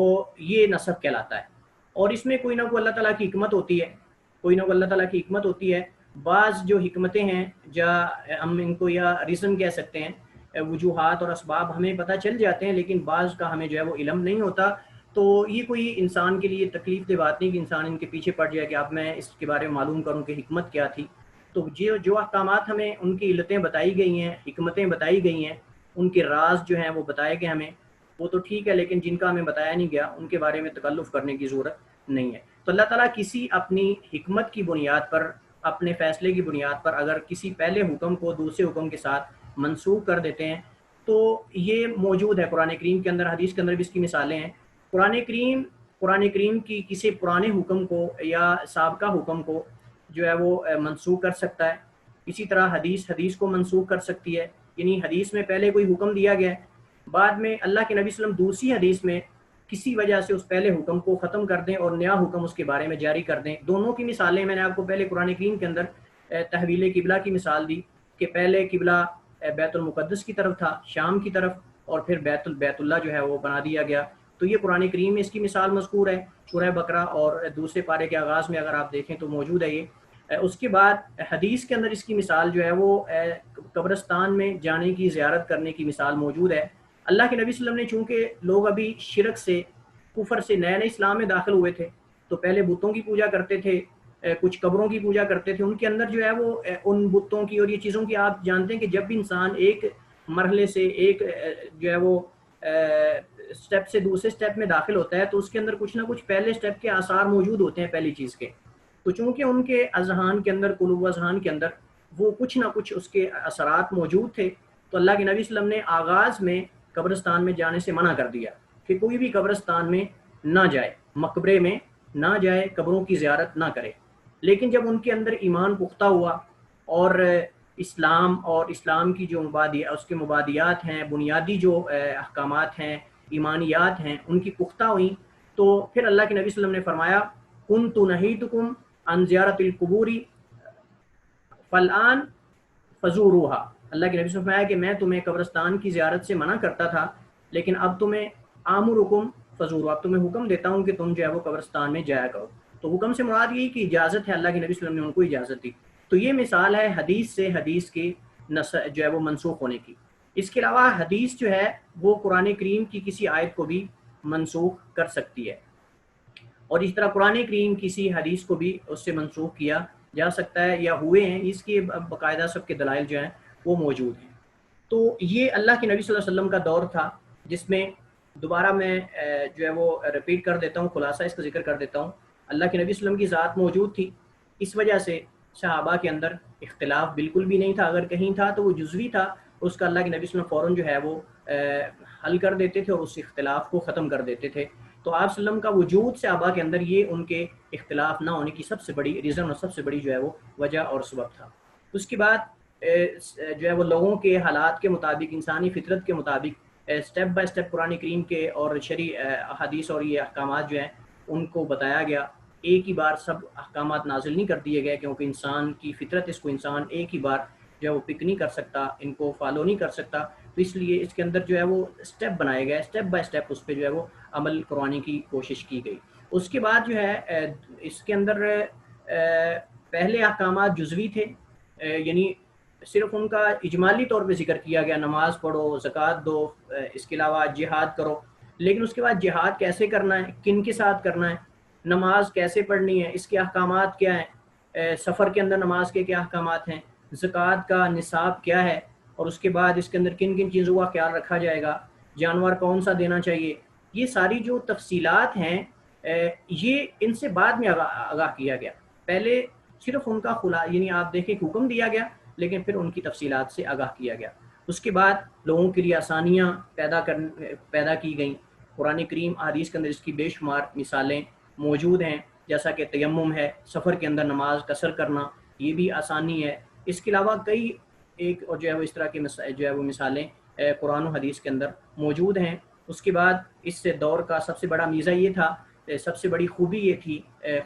یہ نسخ کہلاتا ہے۔ اور اس میں کوئی نہ کوئی اللہ تعالیٰ کی حکمت ہوتی ہے، کوئی نہ کوئی اللہ تعالیٰ کی حکمت ہوتی ہے۔ بعض جو حکمتیں ہیں، ہم ان کو یا ریزن کہہ سکتے ہیں، وجوہات اور اسباب ہمیں پتہ چل جاتے ہیں، لیکن بعض کا ہمیں جو ہے وہ علم نہیں ہوتا۔ تو یہ کوئی انسان کے لیے تکلیف دہ بات نہیں کہ انسان ان کے پیچھے پڑ جائے کہ اب میں اس کے بارے میں معلوم کروں کہ حکمت کیا تھی۔ تو جو احکامات ہمیں ان کی علتیں بتائی گئی ہیں، حکمتیں بتائی گئی ہیں، ان کے راز جو ہیں وہ بتائے گئے ہمیں، وہ تو ٹھیک ہے، لیکن جن کا ہمیں بتایا نہیں گیا ان کے بارے میں تکلف کرنے کی ضرورت نہیں ہے۔ تو اللہ تعالیٰ کسی اپنی حکمت کی بنیاد پر، اپنے فیصلے کی بنیاد پر اگر کسی پہلے حکم کو دوسرے حکم کے ساتھ منسوخ کر دیتے ہیں، تو یہ موجود ہے قرآن کریم کے اندر، حدیث کے اندر بھی اس کی مثالیں ہیں۔ قرآن کریم کی کسی پرانے حکم کو یا سابقہ حکم کو جو ہے وہ منسوخ کر سکتا ہے۔ اسی طرح حدیث کو منسوخ کر سکتی ہے، یعنی حدیث میں پہلے کوئی حکم دیا گیا ہے، بعد میں اللہ کے نبی صلی اللہ علیہ وسلم دوسری حدیث میں کسی وجہ سے اس پہلے حکم کو ختم کر دیں اور نیا حکم اس کے بارے میں جاری کر دیں۔ دونوں کی مثالیں میں نے آپ کو پہلے قرآن کریم کے اندر تحویل قبلہ کی مثال دی کہ پہلے قبلہ بیت المقدس کی طرف تھا، شام کی طرف، اور پھر بیت اللہ جو ہے وہ بنا دیا گیا۔ تو یہ قرآن کریم میں اس کی مثال مذکور ہے، سورہ بقرہ اور دوسرے پارے کے آغاز میں اگر آپ دیکھیں تو موجود ہے یہ۔ اس کے بعد حدیث کے اندر اس کی مثال جو ہے وہ قبرستان میں جانے کی، زیارت کرنے کی مثال موجود ہے۔ اللہ کے نبی صلی اللہ علیہ وسلم نے، چونکہ لوگ ابھی شرک سے، کفر سے نئے نئے اسلام میں داخل ہوئے تھے، تو پہلے بتوں کی پوجا کرتے تھے، کچھ قبروں کی پوجا کرتے تھے، ان کے اندر جو ہے وہ ان بتوں کی اور یہ چیزوں کی، آپ جانتے ہیں کہ جب بھی انسان ایک مرحلے سے ایک جو ہے وہ سٹیپ سے دوسرے سٹیپ میں داخل ہوتا ہے تو اس کے اندر کچھ نہ کچھ پہلے سٹیپ کے آثار موجود ہوتے ہیں پہلی چیز کے۔ تو چونکہ ان کے اذہان کے اندر، قلوب و اذہان کے اندر وہ کچھ نہ کچھ اس کے اثرات موجود تھے، تو اللہ کے نبی صلی اللہ علیہ وسلم نے آغاز میں قبرستان میں جانے سے منع کر دیا کہ کوئی بھی قبرستان میں نہ جائے، مقبرے میں نہ جائے، قبروں کی زیارت نہ کرے۔ لیکن جب ان کے اندر ایمان پختہ ہوا اور اسلام اور اسلام کی جو اس کے مبادیات ہیں، بنیادی جو احکامات ہیں، ایمانیات ہیں، ان کی پختہ ہوئیں، تو پھر اللہ کے نبی صلی اللہ علیہ وسلم نے فرمایا کنت نہیتکم عن زیارت القبور فالآن فزوروہا۔ اللہ کے نبی صلی اللہ علیہ وسلم نے فرمایا کہ میں تمہیں قبرستان کی زیارت سے منع کرتا تھا، لیکن اب تمہیں آمرکم فزوروا، اب تمہیں حکم دیتا ہوں کہ تم جو ہے وہ قبرستان میں جایا کرو۔ تو حکم سے مراد یہ کہ اجازت ہے، اللہ کے نبی صلی اللہ علیہ وسلم نے ان کو اجازت دی۔ تو یہ مثال ہے حدیث سے حدیث کی جو ہے وہ منسوخ ہونے کی۔ اس کے علاوہ حدیث جو ہے وہ قرآن کریم کی کسی آیت کو بھی منسوخ کر سکتی ہے، اور اس طرح قرآن کریم کسی حدیث کو بھی اس سے منسوخ کیا جا سکتا ہے یا ہوئے ہیں، اس کے باقاعدہ سب کے دلائل جو ہیں وہ موجود ہیں۔ تو یہ اللہ کے نبی صلی اللہ علیہ وسلم کا دور تھا، جس میں دوبارہ میں جو ہے وہ ریپیٹ کر دیتا ہوں، خلاصہ اس کا ذکر کر دیتا ہوں۔ اللہ کے نبی صلی اللہ علیہ وسلم کی ذات موجود تھی، اس وجہ سے صحابہ کے اندر اختلاف بالکل بھی نہیں تھا، اگر کہیں تھا تو وہ جزوی تھا، اس کا اللہ کے نبی صلی اللہ علیہ وسلم فوراً جو ہے وہ حل کر دیتے تھے اور اس اختلاف کو ختم کر دیتے تھے۔ تو آپ صلی اللہ علیہ وسلم کا وجود صحابہ کے اندر یہ ان کے اختلاف نہ ہونے کی سب سے بڑی ریزن اور سب سے بڑی جو ہے وہ وجہ اور سبب تھا۔ اس کے بعد جو ہے وہ لوگوں کے حالات کے مطابق، انسانی فطرت کے مطابق سٹیپ بائی سٹیپ قرآن کریم کے اور شرعی حدیث اور یہ احکامات جو ہیں ان کو بتایا گیا۔ ایک ہی بار سب احکامات نازل نہیں کر دیے گئے، کیونکہ انسان کی فطرت، اس کو انسان ایک ہی بار جو ہے وہ پک نہیں کر سکتا، ان کو فالو نہیں کر سکتا، تو اس لیے اس کے اندر جو ہے وہ سٹیپ بنائے گئے، سٹیپ بائی سٹیپ اس پہ جو ہے وہ عمل کروانے کی کوشش کی گئی۔ اس کے بعد جو ہے اس کے اندر پہلے احکامات جزوی تھے، یعنی صرف ان کا اجمالی طور پہ ذکر کیا گیا، نماز پڑھو، زکوٰۃ دو، اس کے علاوہ جہاد کرو، لیکن اس کے بعد جہاد کیسے کرنا ہے، کن کے ساتھ کرنا ہے، نماز کیسے پڑھنی ہے، اس کے احکامات کیا ہیں، سفر کے اندر نماز کے کیا احکامات ہیں، زکوٰۃ کا نصاب کیا ہے، اور اس کے بعد اس کے اندر کن کن چیزوں کا خیال رکھا جائے گا، جانور کون سا دینا چاہیے، یہ ساری جو تفصیلات ہیں یہ ان سے بعد میں آگاہ کیا گیا۔ پہلے صرف ان کا یعنی آپ دیکھیں حکم دیا گیا، لیکن پھر ان کی تفصیلات سے آگاہ کیا گیا۔ اس کے بعد لوگوں کے لیے آسانیاں پیدا کی گئیں۔ قرآن کریم حدیث کے اندر اس کی بے شمار مثالیں موجود ہیں، جیسا کہ تیمم ہے، سفر کے اندر نماز قصر کرنا، یہ بھی آسانی ہے۔ اس کے علاوہ کئی ایک اور جو ہے وہ اس طرح کی جو ہے وہ مثالیں قرآن و حدیث کے اندر موجود ہیں۔ اس کے بعد اس سے دور کا سب سے بڑا میزہ یہ تھا، سب سے بڑی خوبی یہ تھی،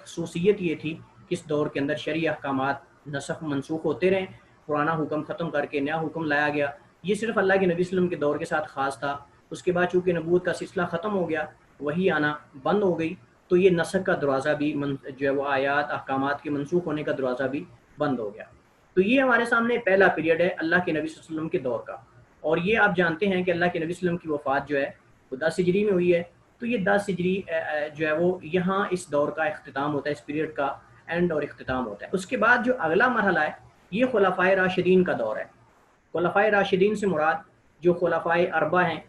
خصوصیت یہ تھی کہ اس دور کے اندر شرعی احکامات نسخ منسوخ ہوتے رہیں، پرانا حکم ختم کر کے نیا حکم لایا گیا۔ یہ صرف اللہ کے نبی صلی اللہ علیہ وسلم کے دور کے ساتھ خاص تھا۔ اس کے بعد چونکہ نبوت کا سلسلہ ختم ہو گیا، وہی آنا بند ہو گئی، تو یہ نسخ کا دروازہ بھی جو ہے وہ آیات احکامات کے منسوخ ہونے کا دروازہ بھی بند ہو گیا۔ تو یہ ہمارے سامنے پہلا پیریڈ ہے اللہ کے نبی صلی اللہ علیہ وسلم کے دور کا، اور یہ آپ جانتے ہیں کہ اللہ کے نبی صلی اللہ علیہ وسلم کی وفات جو ہے وہ 10 ہجری میں ہوئی ہے، تو یہ 10 ہجری جو ہے وہ یہاں اس دور کا اختتام ہوتا ہے، اس پیریڈ کا اینڈ اور اختتام ہوتا ہے۔ اس کے بعد جو اگلا مرحلہ ہے یہ خلفائے راشدین کا دور ہے۔ خلفائے راشدین سے مراد جو خلفائے اربع ہیں،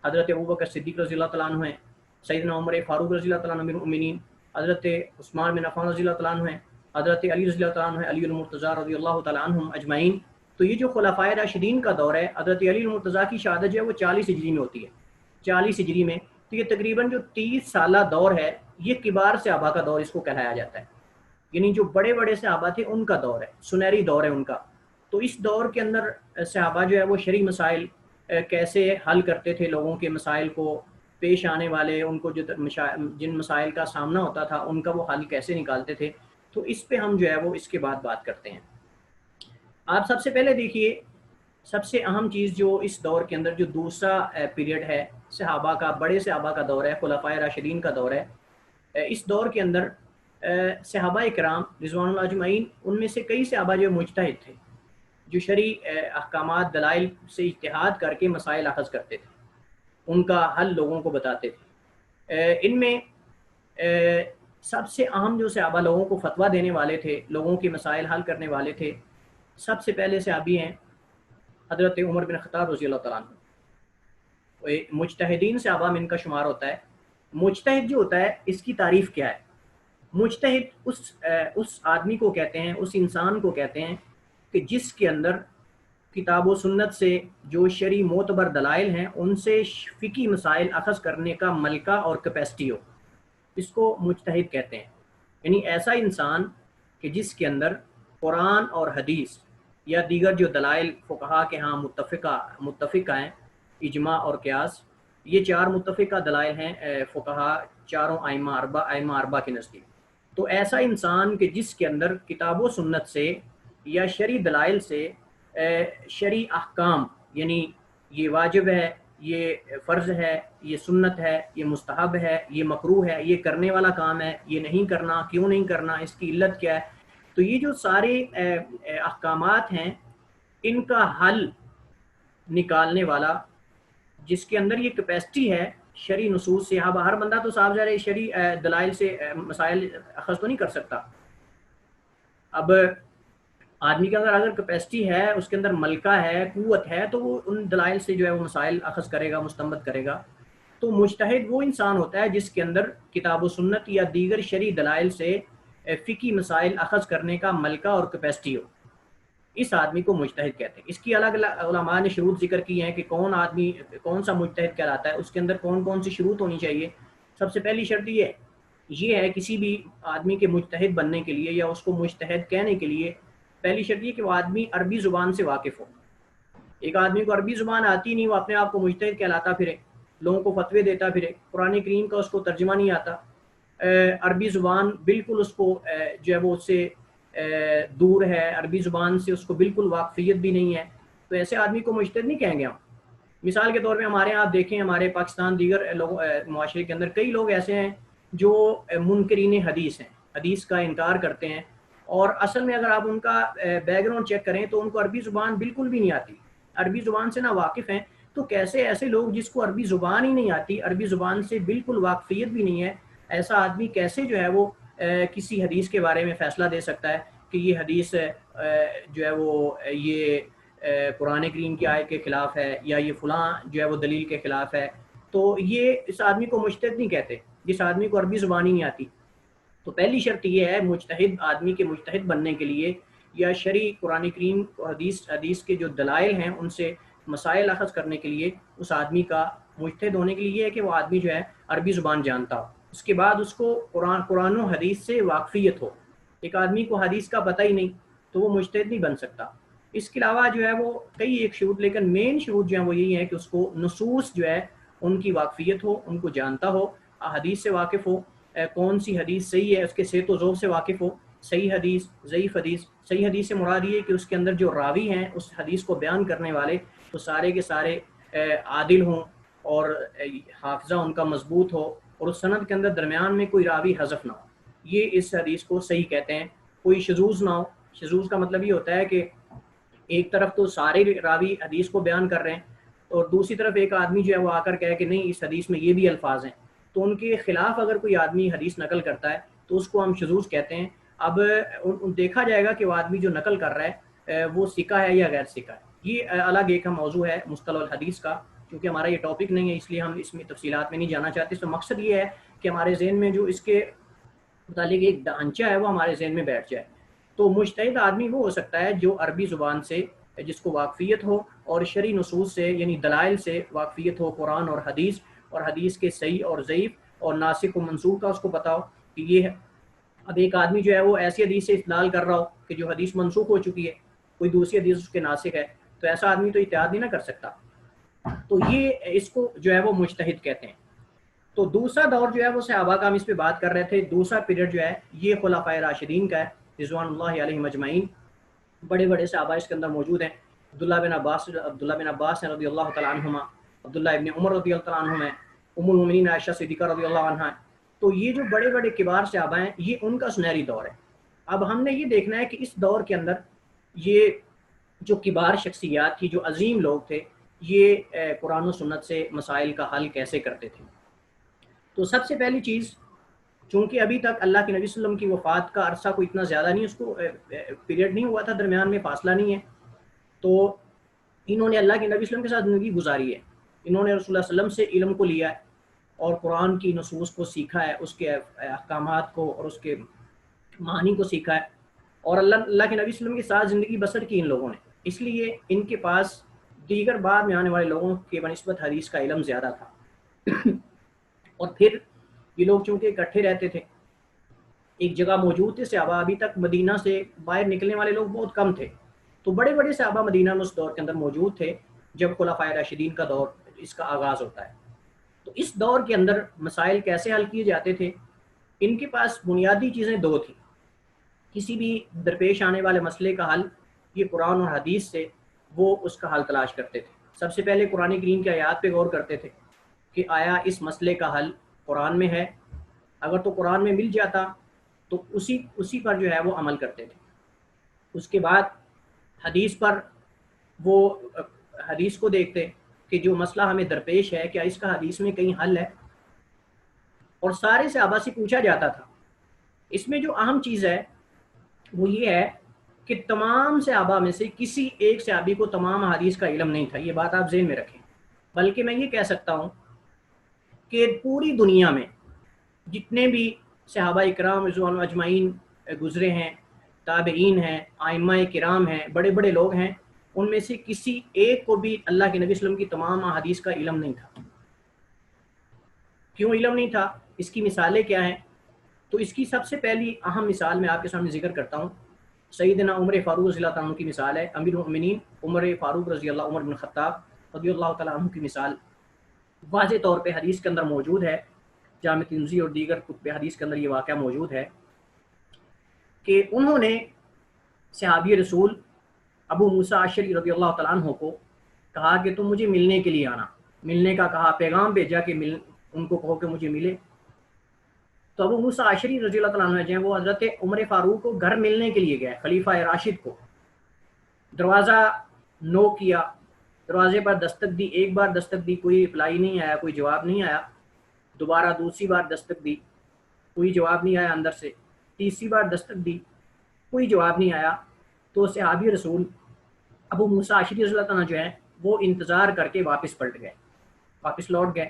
حضرت ابوبکر صدیق رضی اللہ تعالیٰ عنہ ہیں، سیدنا عمر فاروق رضی اللہ تعالیٰ عنہ امیر المؤمنین، حضرت عثمان بن عفان رضی اللہ تعالیٰ عنہ ہیں، حضرت علی رضی اللہ تعالیٰ عنہ ہیں، علی المرتضیٰ رضی اللہ تعالیٰ عنہم اجمعین۔ تو یہ جو خلفائے راشدین کا دور ہے، حضرت علی المرتضیٰ کی شہادت جو ہے وہ 40 ہجری میں ہوتی ہے، 40 ہجری میں، تو یہ تقریباً جو 30 سالہ دور ہے، یہ کبار صحابہ کا دور اس کو کہلایا جاتا ہے، یعنی جو بڑے بڑے صحابہ تھے ان کا دور ہے، سنہری دور ہے ان کا۔ تو اس دور کے اندر صحابہ جو ہے وہ شرعی مسائل کیسے حل کرتے تھے، لوگوں کے مسائل کو، پیش آنے والے ان کو جن مسائل کا سامنا ہوتا تھا ان کا وہ حل کیسے نکالتے تھے، تو اس پہ ہم جو ہے وہ اس کے بعد بات کرتے ہیں۔ آپ سب سے پہلے دیکھیے، سب سے اہم چیز جو اس دور کے اندر جو دوسرا پیریڈ ہے صحابہ کا، بڑے صحابہ کا دور ہے، خلفائے راشدین کا دور ہے۔ اس دور کے اندر صحابہ کرام رضوان اللہ اجمعین، ان میں سے کئی صحابہ جو مجتہد تھے، جو شرعی احکامات دلائل سے اجتہاد کر کے مسائل اخذ کرتے تھے، ان کا حل لوگوں کو بتاتے تھے۔ ان میں سب سے اہم جو صحابہ لوگوں کو فتویٰ دینے والے تھے، لوگوں کے مسائل حل کرنے والے تھے، سب سے پہلے صحابی ہیں حضرت عمر بن خطاب رضی اللہ تعالیٰ عنہ۔ مجتہدین صحابہ میں ان کا شمار ہوتا ہے۔ مجتہد جو ہوتا ہے اس کی تعریف کیا ہے؟ مجتہد اس آدمی کو کہتے ہیں، اس انسان کو کہتے ہیں کہ جس کے اندر کتاب و سنت سے جو شرعی معتبر دلائل ہیں ان سے فقہی مسائل اخذ کرنے کا ملکہ اور کیپیسٹی ہو، اس کو مجتہد کہتے ہیں۔ یعنی ایسا انسان کہ جس کے اندر قرآن اور حدیث یا دیگر جو دلائل فقہا کے ہاں متفقہ ہیں، اجماع اور قیاس، یہ چار متفقہ دلائل ہیں فقہا چاروں ائمہ اربعہ کے نزدیک۔ تو ایسا انسان کہ جس کے اندر کتاب و سنت سے یا شرعی دلائل سے شرعی احکام، یعنی یہ واجب ہے، یہ فرض ہے، یہ سنت ہے، یہ مستحب ہے، یہ مکروہ ہے، یہ کرنے والا کام ہے، یہ نہیں کرنا، کیوں نہیں کرنا، اس کی علت کیا ہے، تو یہ جو سارے احکامات ہیں ان کا حل نکالنے والا، جس کے اندر یہ کیپیسٹی ہے شرعی نصوص سے۔ اب ہر بندہ تو صاحب ظاہر شرعی دلائل سے مسائل اخذ تو نہیں کر سکتا۔ اب آدمی کے اگر کیپیسٹی ہے، اس کے اندر ملکہ ہے، قوت ہے، تو وہ ان دلائل سے جو ہے وہ مسائل اخذ کرے گا، مستنبط کرے گا۔ تو مجتہد وہ انسان ہوتا ہے جس کے اندر کتاب و سنت یا دیگر شرعی دلائل سے فقہی مسائل اخذ کرنے کا ملکہ اور کیپیسٹی ہو، اس آدمی کو مجتہد کہتے ہیں۔ اس کی الگ الگ علماء نے شروط ذکر کی ہیں کہ کون سا مجتہد کہلاتا ہے، اس کے اندر کون کون سی شروط ہونی چاہیے۔ سب سے پہلی شرط یہ ہے کسی بھی آدمی کے مجتہد بننے کے لیے یا اس کو مجتہد کہنے کے لیے، پہلی شرط یہ کہ وہ آدمی عربی زبان سے واقف ہو۔ ایک آدمی کو عربی زبان آتی نہیں، وہ اپنے آپ کو مجتہد کہلاتا پھرے، لوگوں کو فتوے دیتا پھرے، قرآن کریم کا اس کو ترجمہ نہیں آتا، عربی زبان بالکل اس کو جو ہے وہ اس سے دور ہے، عربی زبان سے اس کو بالکل واقفیت بھی نہیں ہے، تو ایسے آدمی کو مجتہد نہیں کہیں گے ہم۔ مثال کے طور پہ ہمارے یہاں آپ دیکھیں، ہمارے پاکستان دیگر معاشرے کے اندر کئی لوگ ایسے ہیں جو منکرین حدیث ہیں، حدیث کا انکار کرتے ہیں، اور اصل میں اگر آپ ان کا بیک گراؤنڈ چیک کریں تو ان کو عربی زبان بالکل بھی نہیں آتی، عربی زبان سے نہ واقف ہیں۔ تو کیسے ایسے لوگ جس کو عربی زبان ہی نہیں آتی، عربی زبان سے بالکل واقفیت بھی نہیں ہے، ایسا آدمی کیسے جو ہے وہ کسی حدیث کے بارے میں فیصلہ دے سکتا ہے کہ یہ حدیث جو ہے وہ یہ قرآن کریم کی آیت کے خلاف ہے یا یہ فلاں جو ہے وہ دلیل کے خلاف ہے، تو یہ اس آدمی کو مجتہد نہیں کہتے جس آدمی کو عربی زبان ہی نہیں آتی۔ تو پہلی شرط یہ ہے مجتہد آدمی کے مجتہد بننے کے لیے یا شرعی قرآن کریم حدیث کے جو دلائل ہیں ان سے مسائل اخذ کرنے کے لیے اس آدمی کا مجتہد ہونے کے لیے ہے کہ وہ آدمی جو ہے عربی زبان جانتا ہو، اس کے بعد اس کو قرآن و حدیث سے واقفیت ہو۔ ایک آدمی کو حدیث کا پتہ ہی نہیں تو وہ مجتہد نہیں بن سکتا۔ اس کے علاوہ جو ہے وہ کئی ایک شروط، لیکن مین شروط جو ہیں وہ یہی ہے کہ اس کو نصوص جو ہے ان کی واقفیت ہو، ان کو جانتا ہو، حدیث سے واقف ہو، کون سی حدیث صحیح ہے اس کے صحت و ذوق سے واقف ہو، صحیح حدیث، ضعیف حدیث۔ صحیح حدیث سے مراد یہ ہے کہ اس کے اندر جو راوی ہیں اس حدیث کو بیان کرنے والے تو سارے کے سارے عادل ہوں اور حافظہ ان کا مضبوط ہو، اور اس سند کے اندر درمیان میں کوئی راوی حذف نہ ہو، یہ اس حدیث کو صحیح کہتے ہیں۔ کوئی شذوذ نہ ہو، شذوذ کا مطلب یہ ہوتا ہے کہ ایک طرف تو سارے راوی حدیث کو بیان کر رہے ہیں اور دوسری طرف ایک آدمی جو ہے وہ آ کر کہے کہ نہیں اس حدیث میں یہ بھی الفاظ ہیں، تو ان کے خلاف اگر کوئی آدمی حدیث نقل کرتا ہے تو اس کو ہم شذوذ کہتے ہیں۔ اب دیکھا جائے گا کہ وہ آدمی جو نقل کر رہا ہے وہ ثقہ ہے یا غیر ثقہ ہے، یہ الگ ایک موضوع ہے مصطلح الحدیث کا، کیونکہ ہمارا یہ ٹاپک نہیں ہے اس لیے ہم اس میں تفصیلات میں نہیں جانا چاہتے۔ تو مقصد یہ ہے کہ ہمارے ذہن میں جو اس کے متعلق ایک ڈھانچہ ہے وہ ہمارے ذہن میں بیٹھ جائے۔ تو مجتہد آدمی وہ ہو سکتا ہے جو عربی زبان سے جس کو واقفیت ہو اور شرعی نصوص سے یعنی دلائل سے واقفیت ہو، قرآن اور حدیث کے صحیح اور ضعیف اور ناسخ و منسوخ کا اس کو پتا ہو کہ یہ ہے۔ اب ایک آدمی جو ہے وہ ایسی حدیث سے استدلال کر رہا ہو کہ جو حدیث منسوخ ہو چکی ہے، کوئی دوسری حدیث اس کے ناسخ ہے، تو ایسا آدمی تو اجتہاد نہیں نہ کر سکتا، تو یہ اس کو جو ہے وہ مجتہد کہتے ہیں۔ تو دوسرا دور جو ہے وہ صحابہ کا، ہم اس پہ بات کر رہے تھے، دوسرا پیریڈ جو ہے یہ خلفائے راشدین کا ہے رضوان اللہ علیہم اجمعین۔ بڑے بڑے صحابہ اس کے اندر موجود ہیں، عبداللہ بن عباس رضی اللہ تعالیٰ عنہما، عبداللہ ابن عمر رضی اللہ تعالیٰ عنہما، ام المؤمنین عائشہ صدیقہ رضی اللہ عنہا۔ تو یہ جو بڑے بڑے کبار صحابہ ہیں یہ ان کا سنہری دور ہے۔ اب ہم نے یہ دیکھنا ہے کہ اس دور کے اندر یہ جو کبار شخصیات تھی، جو عظیم لوگ تھے، یہ قرآن و سنت سے مسائل کا حل کیسے کرتے تھے۔ تو سب سے پہلی چیز، چونکہ ابھی تک اللہ کے نبی صلی اللہ علیہ وسلم کی وفات کا عرصہ کوئی اتنا زیادہ نہیں، اس کو پیریڈ نہیں ہوا تھا، درمیان میں فاصلہ نہیں ہے، تو انہوں نے اللہ کے نبی صلی اللہ علیہ وسلم کے ساتھ زندگی گزاری ہے، انہوں نے رسول اللہ صلی اللہ علیہ وسلم سے علم کو لیا ہے، اور قرآن کی نصوص کو سیکھا ہے، اس کے احکامات کو اور اس کے معنی کو سیکھا ہے، اور اللہ کے نبی صلی اللہ علیہ وسلم کے ساتھ زندگی بسر کی ان لوگوں نے، اس لیے ان کے پاس دیگر بعد میں آنے والے لوگوں کے بنسبت حدیث کا علم زیادہ تھا۔ اور پھر یہ لوگ چونکہ اکٹھے رہتے تھے، ایک جگہ موجود تھے صحابہ، ابھی تک مدینہ سے باہر نکلنے والے لوگ بہت کم تھے، تو بڑے بڑے صحابہ مدینہ میں اس دور کے اندر موجود تھے جب خلفائے راشدین کا دور اس کا آغاز ہوتا ہے۔ تو اس دور کے اندر مسائل کیسے حل کیے جاتے تھے؟ ان کے پاس بنیادی چیزیں دو تھیں۔ کسی بھی درپیش آنے والے مسئلے کا حل یہ قرآن اور حدیث سے وہ اس کا حل تلاش کرتے تھے۔ سب سے پہلے قرآن کریم کی آیات پہ غور کرتے تھے کہ آیا اس مسئلے کا حل قرآن میں ہے، اگر تو قرآن میں مل جاتا تو اسی پر جو ہے وہ عمل کرتے تھے۔ اس کے بعد حدیث پر وہ حدیث کو دیکھتے کہ جو مسئلہ ہمیں درپیش ہے کیا اس کا حدیث میں کہیں حل ہے، اور سارے صحابہ سے پوچھا جاتا تھا۔ اس میں جو اہم چیز ہے وہ یہ ہے کہ تمام صحابہ میں سے کسی ایک صحابی کو تمام حدیث کا علم نہیں تھا، یہ بات آپ ذہن میں رکھیں، بلکہ میں یہ کہہ سکتا ہوں کہ پوری دنیا میں جتنے بھی صحابہ اکرام رضوان اجمعین گزرے ہیں، تابعین ہیں، ائمہ کرام ہیں، بڑے بڑے لوگ ہیں، ان میں سے کسی ایک کو بھی اللہ کے نبی صلی اللہ علیہ وسلم کی تمام احادیث کا علم نہیں تھا۔ کیوں علم نہیں تھا؟ اس کی مثالیں کیا ہیں؟ تو اس کی سب سے پہلی اہم مثال میں آپ کے سامنے ذکر کرتا ہوں، سیدنا عمر فاروق رضی اللہ عنہ کی مثال ہے۔ امیر المؤمنین عمر فاروق رضی اللہ عمر بن خطاب رضی اللہ تعالیٰ عنہ کی مثال واضح طور پہ حدیث کے اندر موجود ہے، جامع ترمذی اور دیگر کتب حدیث کے اندر یہ واقعہ موجود ہے کہ انہوں نے صحابی رسول ابو موسیٰ اشعری رضی اللہ تعالیٰ عنہ کو کہا کہ تم مجھے ملنے کے لیے آنا، ملنے کا کہا، پیغام بھیجا کہ ان کو کہو کہ مجھے ملے۔ تو ابو موسیٰ اشعری رضی اللہ تعالیٰ عنہ جو ہیں وہ حضرت عمر فاروق کو گھر ملنے کے لیے گئے، خلیفہ راشد کو۔ دروازہ نوک کیا، دروازے پر دستک دی، ایک بار دستک دی، کوئی رپلائی نہیں آیا، کوئی جواب نہیں آیا۔ دوبارہ دوسری بار دستک دی، کوئی جواب نہیں آیا اندر سے۔ تیسری بار دستک دی، کوئی جواب نہیں آیا۔ تو صحابی رسول ابو موسیٰ اشعری رضی اللہ عنہ جو ہیں وہ انتظار کر کے واپس پلٹ گئے، واپس لوٹ گئے۔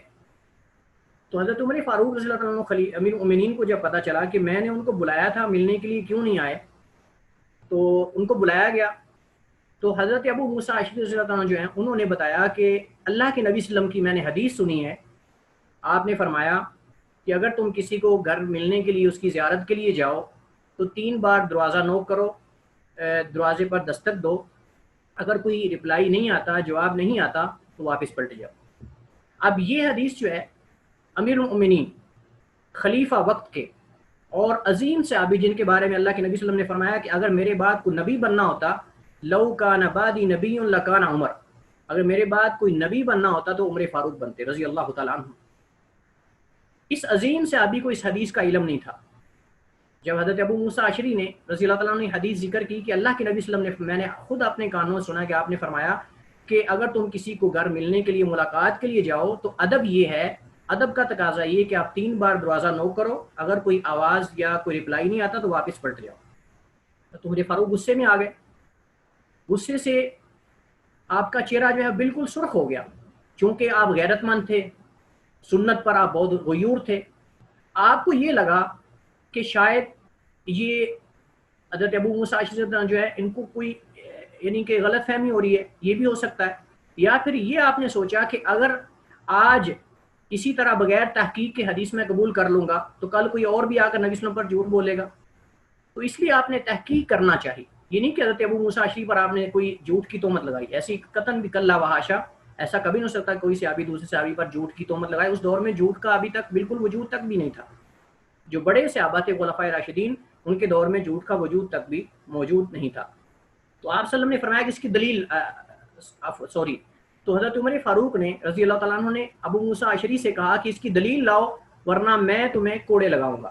تو حضرت عمر فاروق رضی اللہ عنہ امیر المؤمنین کو جب پتہ چلا کہ میں نے ان کو بلایا تھا ملنے کے لیے، کیوں نہیں آئے، تو ان کو بلایا گیا۔ تو حضرت ابو موسیٰ اشعری رضی اللہ عنہ جو ہیں انہوں نے بتایا کہ اللہ کے نبی صلی اللہ علیہ وسلم کی میں نے حدیث سنی ہے، آپ نے فرمایا کہ اگر تم کسی کو گھر ملنے کے لیے اس کی زیارت کے لیے جاؤ تو 3 بار دروازہ نوک کرو، دروازے پر دستک دو، اگر کوئی رپلائی نہیں آتا، جواب نہیں آتا تو واپس پلٹ جاؤ۔ اب یہ حدیث جو ہے امیر المؤمنین خلیفہ وقت کے اور عظیم صحابی جن کے بارے میں اللہ کے نبی صلی اللہ علیہ وسلم نے فرمایا کہ اگر میرے بعد کوئی نبی بننا ہوتا، لو کان بعدی نبی لکان عمر، اگر میرے بعد کوئی نبی بننا ہوتا تو عمر فاروق بنتے رضی اللہ تعالیٰ عنہ۔ اس عظیم صحابی کو اس حدیث کا علم نہیں تھا۔ جب حضرت ابو موسیٰ اشعری نے رضی اللہ تعالیٰ عنہ نے حدیث ذکر کی کہ اللہ کے نبی صلی اللہ علیہ وسلم نے، میں نے خود اپنے کانوں سنا کہ آپ نے فرمایا کہ اگر تم کسی کو گھر ملنے کے لیے، ملاقات کے لیے جاؤ تو ادب یہ ہے، ادب کا تقاضا یہ کہ آپ 3 بار دروازہ نوک کرو، اگر کوئی آواز یا کوئی رپلائی نہیں آتا تو واپس پلٹ جاؤ۔ تو مجھے فاروق غصے میں آ گئے، غصے سے آپ کا چہرہ جو ہے بالکل سرخ ہو گیا، چونکہ آپ غیرت مند تھے، سنت پر آپ بہت غیور تھے۔ آپ کو یہ لگا کہ شاید یہ حضرت ابو موسیٰ اشعری جو ہے ان کو کوئی یعنی کہ غلط فہمی ہو رہی ہے، یہ بھی ہو سکتا ہے، یا پھر یہ آپ نے سوچا کہ اگر آج اسی طرح بغیر تحقیق کے حدیث میں قبول کر لوں گا تو کل کوئی اور بھی آ کر نبی صلی اللہ علیہ وسلم پر جھوٹ بولے گا، تو اس لیے آپ نے تحقیق کرنا چاہیے۔ یہ نہیں کہ حضرت ابو موسیٰ اشعری پر آپ نے کوئی جھوٹ کی تہمت لگائی، ایسی قطعاً بھی کلا وحاشا، ایسا کبھی نہیں ہو سکتا کوئی صحابی دوسرے صحابی پر جھوٹ کی تہمت لگائے۔ اس دور میں جھوٹ کا ابھی تک بالکل وجود تک بھی نہیں تھا، جو بڑے صحابہ تھے خلفائے راشدین ان کے دور میں جھوٹ کا وجود تک بھی موجود نہیں تھا۔ تو آپ صلی اللہ علیہ وسلم نے فرمایا کہ اس کی دلیل تو حضرت عمر فاروق نے رضی اللہ تعالیٰ عنہ نے ابو موسیٰ اشعری سے کہا کہ اس کی دلیل لاؤ ورنہ میں تمہیں کوڑے لگاؤں گا،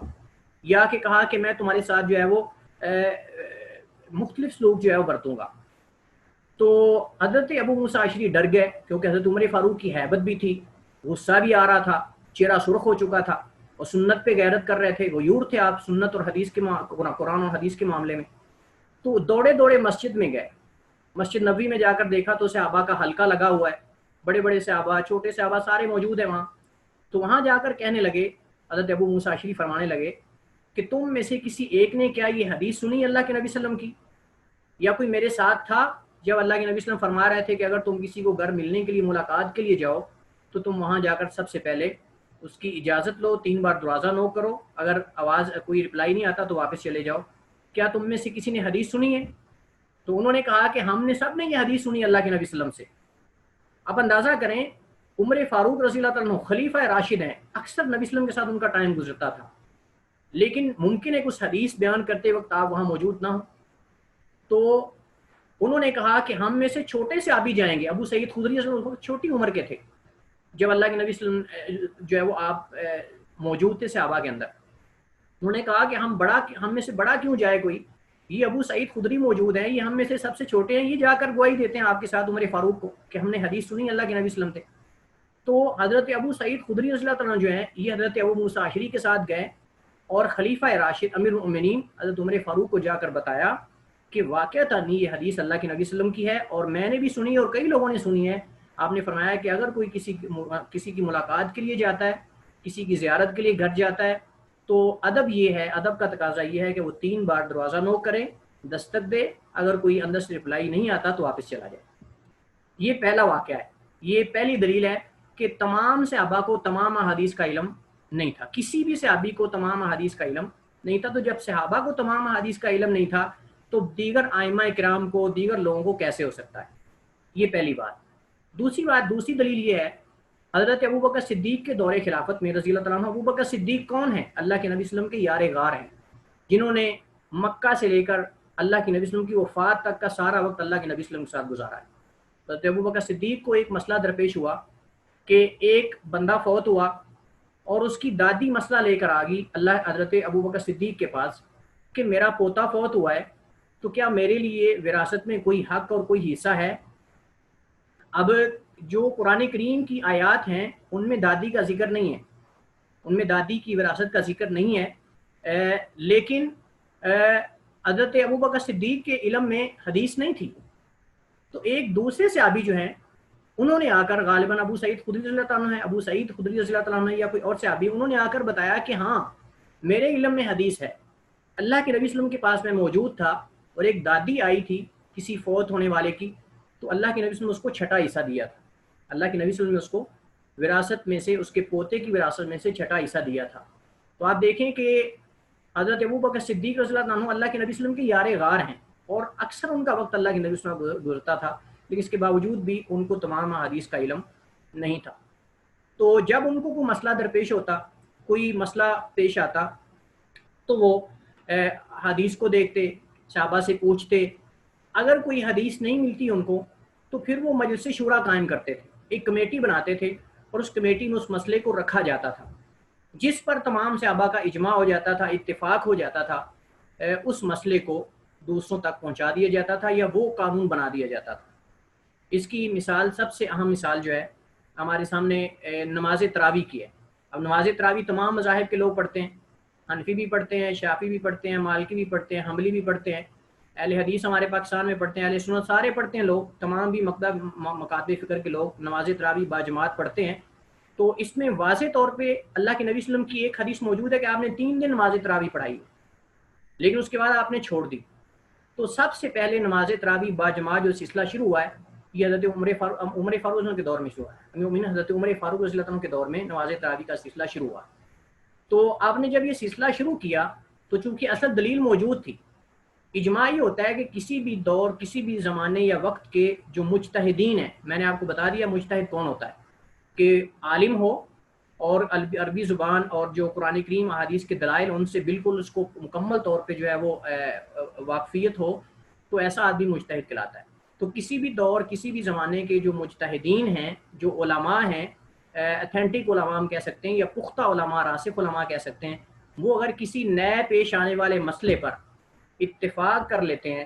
یا کہ کہا کہ میں تمہارے ساتھ جو ہے وہ مختلف سلوک جو ہے وہ برتوں گا۔ تو حضرت ابو موسیٰ اشعری ڈر گئے، کیونکہ حضرت عمر فاروق کی ہیبت بھی تھی، غصہ بھی آ رہا تھا، چہرہ سرخ ہو چکا تھا، اور سنت پہ غیرت کر رہے تھے، غیور تھے آپ سنت اور حدیث کے قرآن اور حدیث کے معاملے میں۔ تو دوڑے دوڑے مسجد میں گئے، مسجد نبوی میں جا کر دیکھا تو صحابہ کا حلقہ لگا ہوا ہے، بڑے بڑے صحابہ، چھوٹے صحابہ سارے موجود ہیں وہاں۔ تو وہاں جا کر کہنے لگے، حضرت ابو موسیٰ اشعری فرمانے لگے کہ تم میں سے کسی ایک نے کیا یہ حدیث سنی اللہ کے نبی صلی اللہ علیہ وسلم کی، یا کوئی میرے ساتھ تھا جب اللہ کے نبی صلی اللہ علیہ وسلم فرما رہے تھے کہ اگر تم کسی کو گھر ملنے کے لیے ملاقات کے لیے جاؤ تو تم وہاں جا کر سب سے پہلے اس کی اجازت لو، 3 بار دروازہ نوک کرو، اگر آواز کوئی رپلائی نہیں آتا تو واپس چلے جاؤ، کیا تم میں سے کسی نے حدیث سنی ہے؟ تو انہوں نے کہا کہ ہم نے سب نے یہ حدیث سنی اللہ کے نبی صلی اللہ علیہ وسلم سے۔ اب اندازہ کریں، عمر فاروق رضی اللہ تعالیٰ عنہ خلیفہ راشد ہیں، اکثر نبی صلی اللہ علیہ وسلم کے ساتھ ان کا ٹائم گزرتا تھا، لیکن ممکن ہے کچھ حدیث بیان کرتے وقت آپ وہاں موجود نہ ہوں۔ تو انہوں نے کہا کہ ہم میں سے چھوٹے سے آبی جائیں گے۔ ابو سعید خدری رضی اللہ عنہ چھوٹی عمر کے تھے جب اللہ کے نبی صلی اللہ علیہ وسلم جو ہے وہ آپ موجود تھے صحابہ کے اندر۔ انہوں نے کہا کہ ہم میں سے بڑا کیوں جائے کوئی، یہ ابو سعید خدری موجود ہیں، یہ ہم میں سے سب سے چھوٹے ہیں، یہ جا کر گواہی دیتے ہیں آپ کے ساتھ عمر فاروق کو کہ ہم نے حدیث سنی اللہ کے نبی صلی اللہ علیہ وسلم سے۔ تو حضرت ابو سعید خدری رضی اللہ تعالیٰ جو ہیں یہ حضرت ابو موسیٰ اشعری کے ساتھ گئے اور خلیفہ راشد امیر المؤمنین حضرت عمر فاروق کو جا کر بتایا کہ واقعتاً یہ حدیث اللہ کے نبی صلی اللہ علیہ وسلم کی ہے اور میں نے بھی سنی ہے اور کئی لوگوں نے سنی ہے۔ آپ نے فرمایا کہ اگر کوئی کسی کی ملاقات کے لیے جاتا ہے، کسی کی زیارت کے لیے گھر جاتا ہے، تو ادب یہ ہے، ادب کا تقاضا یہ ہے کہ وہ 3 بار دروازہ نوک کرے، دستک دے، اگر کوئی اندر سے رپلائی نہیں آتا تو واپس چلا جائے۔ یہ پہلا واقعہ ہے، یہ پہلی دلیل ہے کہ تمام صحابہ کو تمام احادیث کا علم نہیں تھا، کسی بھی صحابی کو تمام احادیث کا علم نہیں تھا۔ تو جب صحابہ کو تمام احادیث کا علم نہیں تھا تو دیگر ائمہ کرام کو، دیگر لوگوں کو کیسے ہو سکتا ہے؟ یہ پہلی بات۔ دوسری دلیل یہ ہے، حضرت ابوبکر صدیق کے دور خلافت میں رضی اللہ تعالیٰ عنہ، ابوبکر صدیق کون ہیں؟ اللہ کے نبی صلی اللہ علیہ وسلم کے یار غار ہیں، جنہوں نے مکہ سے لے کر اللہ کے نبی صلی اللہ علیہ وسلم کی وفات تک کا سارا وقت اللہ کے نبی صلی اللہ علیہ وسلم کے ساتھ گزارا ہے۔ حضرت ابوبکر صدیق کو ایک مسئلہ درپیش ہوا کہ ایک بندہ فوت ہوا اور اس کی دادی مسئلہ لے کر آ گئی حضرت ابوبکر صدیق کے پاس کہ میرا پوتا فوت ہوا ہے تو کیا میرے لیے وراثت میں کوئی حق اور کوئی حصہ ہے؟ اب جو قرآن کریم کی آیات ہیں ان میں دادی کا ذکر نہیں ہے، ان میں دادی کی وراثت کا ذکر نہیں ہے، لیکن حضرت ابوبکر صدیق کے علم میں حدیث نہیں تھی۔ تو ایک دوسرے صحابی جو ہیں انہوں نے آ کر، غالباً ابو سعید خدری رضی اللہ تعالیٰ عنہ ہے، ابو سعید خدری رضی اللہ تعالیٰ عنہ یا کوئی اور صحابی، انہوں نے آ کر بتایا کہ ہاں میرے علم میں حدیث ہے، اللہ کے نبی صلی اللہ علیہ وسلم کے پاس میں موجود تھا اور ایک دادی آئی تھی کسی فوت ہونے والے کی، تو اللہ کے نبی صلی اللہ علیہ وسلم نے اس کو چھٹا حصہ دیا تھا، اللہ کے نبی صلی اللہ علیہ وسلم نے اس کو وراثت میں سے، اس کے پوتے کی وراثت میں سے چھٹا حصہ دیا تھا۔ تو آپ دیکھیں کہ حضرت ابوبکر صدیق رضی اللہ عنہ اللہ کے نبی صلی اللہ علیہ وسلم کے یار غار ہیں اور اکثر ان کا وقت اللہ کے نبی صلی اللہ علیہ وسلم گزرتا تھا، لیکن اس کے باوجود بھی ان کو تمام احادیث کا علم نہیں تھا۔ تو جب ان کو کوئی مسئلہ درپیش ہوتا، کوئی مسئلہ پیش آتا تو وہ حدیث کو دیکھتے، صحابہ سے پوچھتے، اگر کوئی حدیث نہیں ملتی ان کو تو پھر وہ مجلس شورا قائم کرتے تھے، ایک کمیٹی بناتے تھے اور اس کمیٹی میں اس مسئلے کو رکھا جاتا تھا، جس پر تمام صحابہ کا اجماع ہو جاتا تھا، اتفاق ہو جاتا تھا، اس مسئلے کو دوسروں تک پہنچا دیا جاتا تھا یا وہ قانون بنا دیا جاتا تھا۔ اس کی مثال، سب سے اہم مثال جو ہے ہمارے سامنے نماز تراویح کی ہے۔ اب نماز تراویح تمام مذاہب کے لوگ پڑھتے ہیں، حنفی بھی پڑھتے ہیں، شافعی بھی پڑھتے ہیں، مالکی بھی پڑھتے ہیں، حنبلی بھی پڑھتے ہیں، اہل حدیث ہمارے پاکستان میں پڑھتے ہیں، اہل سنت سارے پڑھتے ہیں، لوگ تمام بھی مکاتب فکر کے لوگ نماز تراویح باجماعت پڑھتے ہیں۔ تو اس میں واضح طور پہ اللہ کے نبی صلی اللہ علیہ وسلم کی ایک حدیث موجود ہے کہ آپ نے 3 دن نماز تراویح پڑھائی لیکن اس کے بعد آپ نے چھوڑ دی۔ تو سب سے پہلے نماز تراویح باجماعت جو سلسلہ شروع ہوا ہے یہ حضرت عمر فاروق کے دور میں شروع ہوا ہے، حضرت عمر فاروق رضی اللہ عنہ کے دور میں نماز تراویح کا سلسلہ شروع ہوا۔ تو آپ نے جب یہ سلسلہ شروع کیا تو چونکہ اصل دلیل موجود تھی، اجماع یہ ہوتا ہے کہ کسی بھی دور، کسی بھی زمانے یا وقت کے جو مجتہدین ہیں، میں نے آپ کو بتا دیا مجتہد کون ہوتا ہے، کہ عالم ہو اور عربی زبان اور جو قرآن کریم احادیث کے دلائل ان سے بالکل اس کو مکمل طور پہ جو ہے وہ واقفیت ہو، تو ایسا آدمی مجتہد کہلاتا ہے۔ تو کسی بھی دور، کسی بھی زمانے کے جو مجتہدین ہیں، جو علماء ہیں، اتھینٹک علماء ہم کہہ سکتے ہیں یا پختہ علماء، راسخ علماء کہہ سکتے ہیں، وہ اگر کسی نئے پیش آنے والے مسئلے پر اتفاق کر لیتے ہیں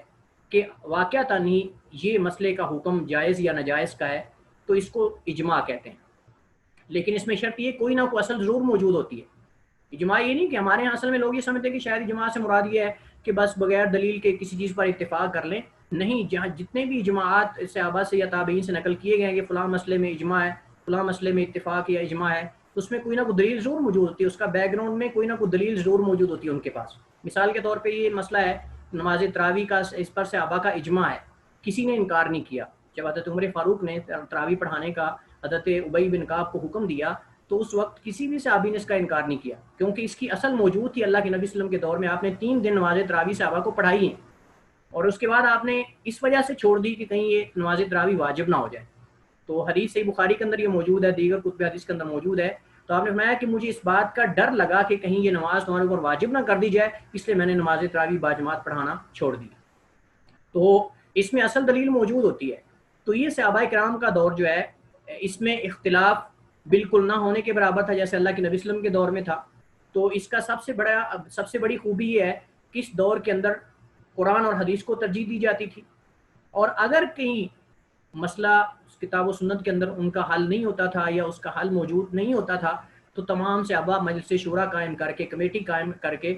کہ واقعتاً ہی یہ مسئلے کا حکم جائز یا ناجائز کا ہے تو اس کو اجماع کہتے ہیں۔ لیکن اس میں شرط یہ کوئی نہ کوئی اصل ضرور موجود ہوتی ہے۔ اجماع یہ نہیں کہ ہمارے یہاں اصل میں لوگ یہ سمجھتے ہیں کہ شاید اجماع سے مراد یہ ہے کہ بس بغیر دلیل کے کسی چیز پر اتفاق کر لیں، نہیں، جہاں جتنے بھی اجماعات صحابہ سے یا تابعین سے نقل کیے گئے ہیں کہ فلاں مسئلے میں اجماع ہے، فلاں مسئلے میں اتفاق یا اجماع ہے، تو اس میں کوئی نہ کوئی دلیل ضرور موجود ہوتی ہے، اس کا بیک گراؤنڈ میں کوئی نہ کوئی دلیل ضرور موجود ہوتی ہے ان کے پاس۔ مثال کے طور پہ یہ مسئلہ ہے نماز تراویح کا، اس پر صحابہ کا اجماع ہے، کسی نے انکار نہیں کیا۔ جب حضرت عمر فاروق نے تراویح پڑھانے کا حضرت ابی بن کعب کو حکم دیا تو اس وقت کسی بھی صحابی نے اس کا انکار نہیں کیا، کیونکہ اس کی اصل موجود تھی۔ اللہ کے نبی صلی اللہ علیہ وسلم کے دور میں آپ نے 3 دن نماز تراویح صحابہ کو پڑھائی ہیں، اور اس کے بعد آپ نے اس وجہ سے چھوڑ دی کہ کہیں یہ نماز تراویح واجب نہ ہو جائے۔ تو حدیث صحیح بخاری کے اندر یہ موجود ہے، دیگر کتب حدیث کے اندر موجود ہے۔ تو آپ نے فرمایا کہ مجھے اس بات کا ڈر لگا کہ کہیں یہ نماز تمہارے اوپر واجب نہ کر دی جائے، اس لیے میں نے نماز تراویح باجماعت پڑھانا چھوڑ دی۔ تو اس میں اصل دلیل موجود ہوتی ہے۔ تو یہ صحابہ کرام کا دور جو ہے اس میں اختلاف بالکل نہ ہونے کے برابر تھا، جیسے اللہ کے نبی صلی اللہ علیہ وسلم کے دور میں تھا۔ تو اس کا سب سے بڑی خوبی یہ ہے کہ اس دور کے اندر قرآن اور حدیث کو ترجیح دی جاتی تھی، اور اگر کہیں مسئلہ کتاب و سنت کے اندر ان کا حل نہیں ہوتا تھا یا اس کا حل موجود نہیں ہوتا تھا تو تمام صحابہ مجلس شورا قائم کر کے، کمیٹی قائم کر کے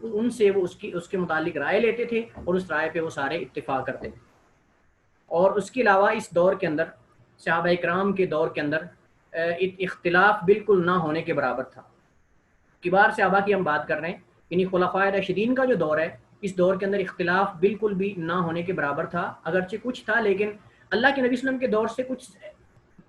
ان سے وہ اس کے متعلق رائے لیتے تھے، اور اس رائے پہ وہ سارے اتفاق کرتے تھے۔ اور اس کے علاوہ اس دور کے اندر صحابہ اکرام کے دور کے اندر اختلاف بالکل نہ ہونے کے برابر تھا۔ کبار صحابہ کی ہم بات کر رہے ہیں، یعنی خلفائے راشدین کا جو دور ہے اس دور کے اندر اختلاف بالکل بھی نہ ہونے کے برابر تھا، اگرچہ کچھ تھا لیکن اللہ کے نبی صلی اللہ علیہ وسلم کے دور سے کچھ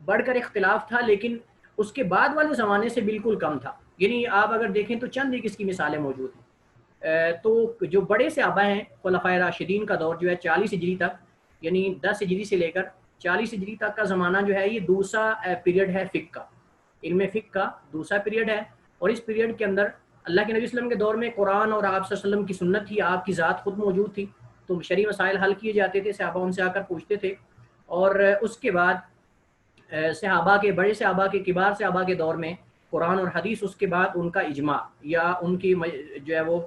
بڑھ کر اختلاف تھا، لیکن اس کے بعد والے زمانے سے بالکل کم تھا۔ یعنی آپ اگر دیکھیں تو چند ایک اس کی مثالیں موجود ہیں۔ تو جو بڑے صحابہ ہیں خلفائے راشدین کا دور جو ہے 40 ہجری تک، یعنی 10 ہجری سے لے کر 40 ہجری تک کا زمانہ جو ہے یہ دوسرا پیریڈ ہے فقہ کا، علم فقہ کا دوسرا پیریڈ ہے۔ اور اس پیریڈ کے اندر اللہ کے نبی صلی اللہ علیہ وسلم کے دور میں قرآن اور آپ صلی اللہ علیہ وسلم کی سنت تھی، آپ کی ذات خود موجود تھی، تو شرعی مسائل حل کیے جاتے تھے، صحابہ ان سے آ کر پوچھتے تھے۔ اور اس کے بعد صحابہ کے بڑے صحابہ کے کبار صحابہ کے دور میں قرآن اور حدیث، اس کے بعد ان کا اجماع یا ان کی جو ہے وہ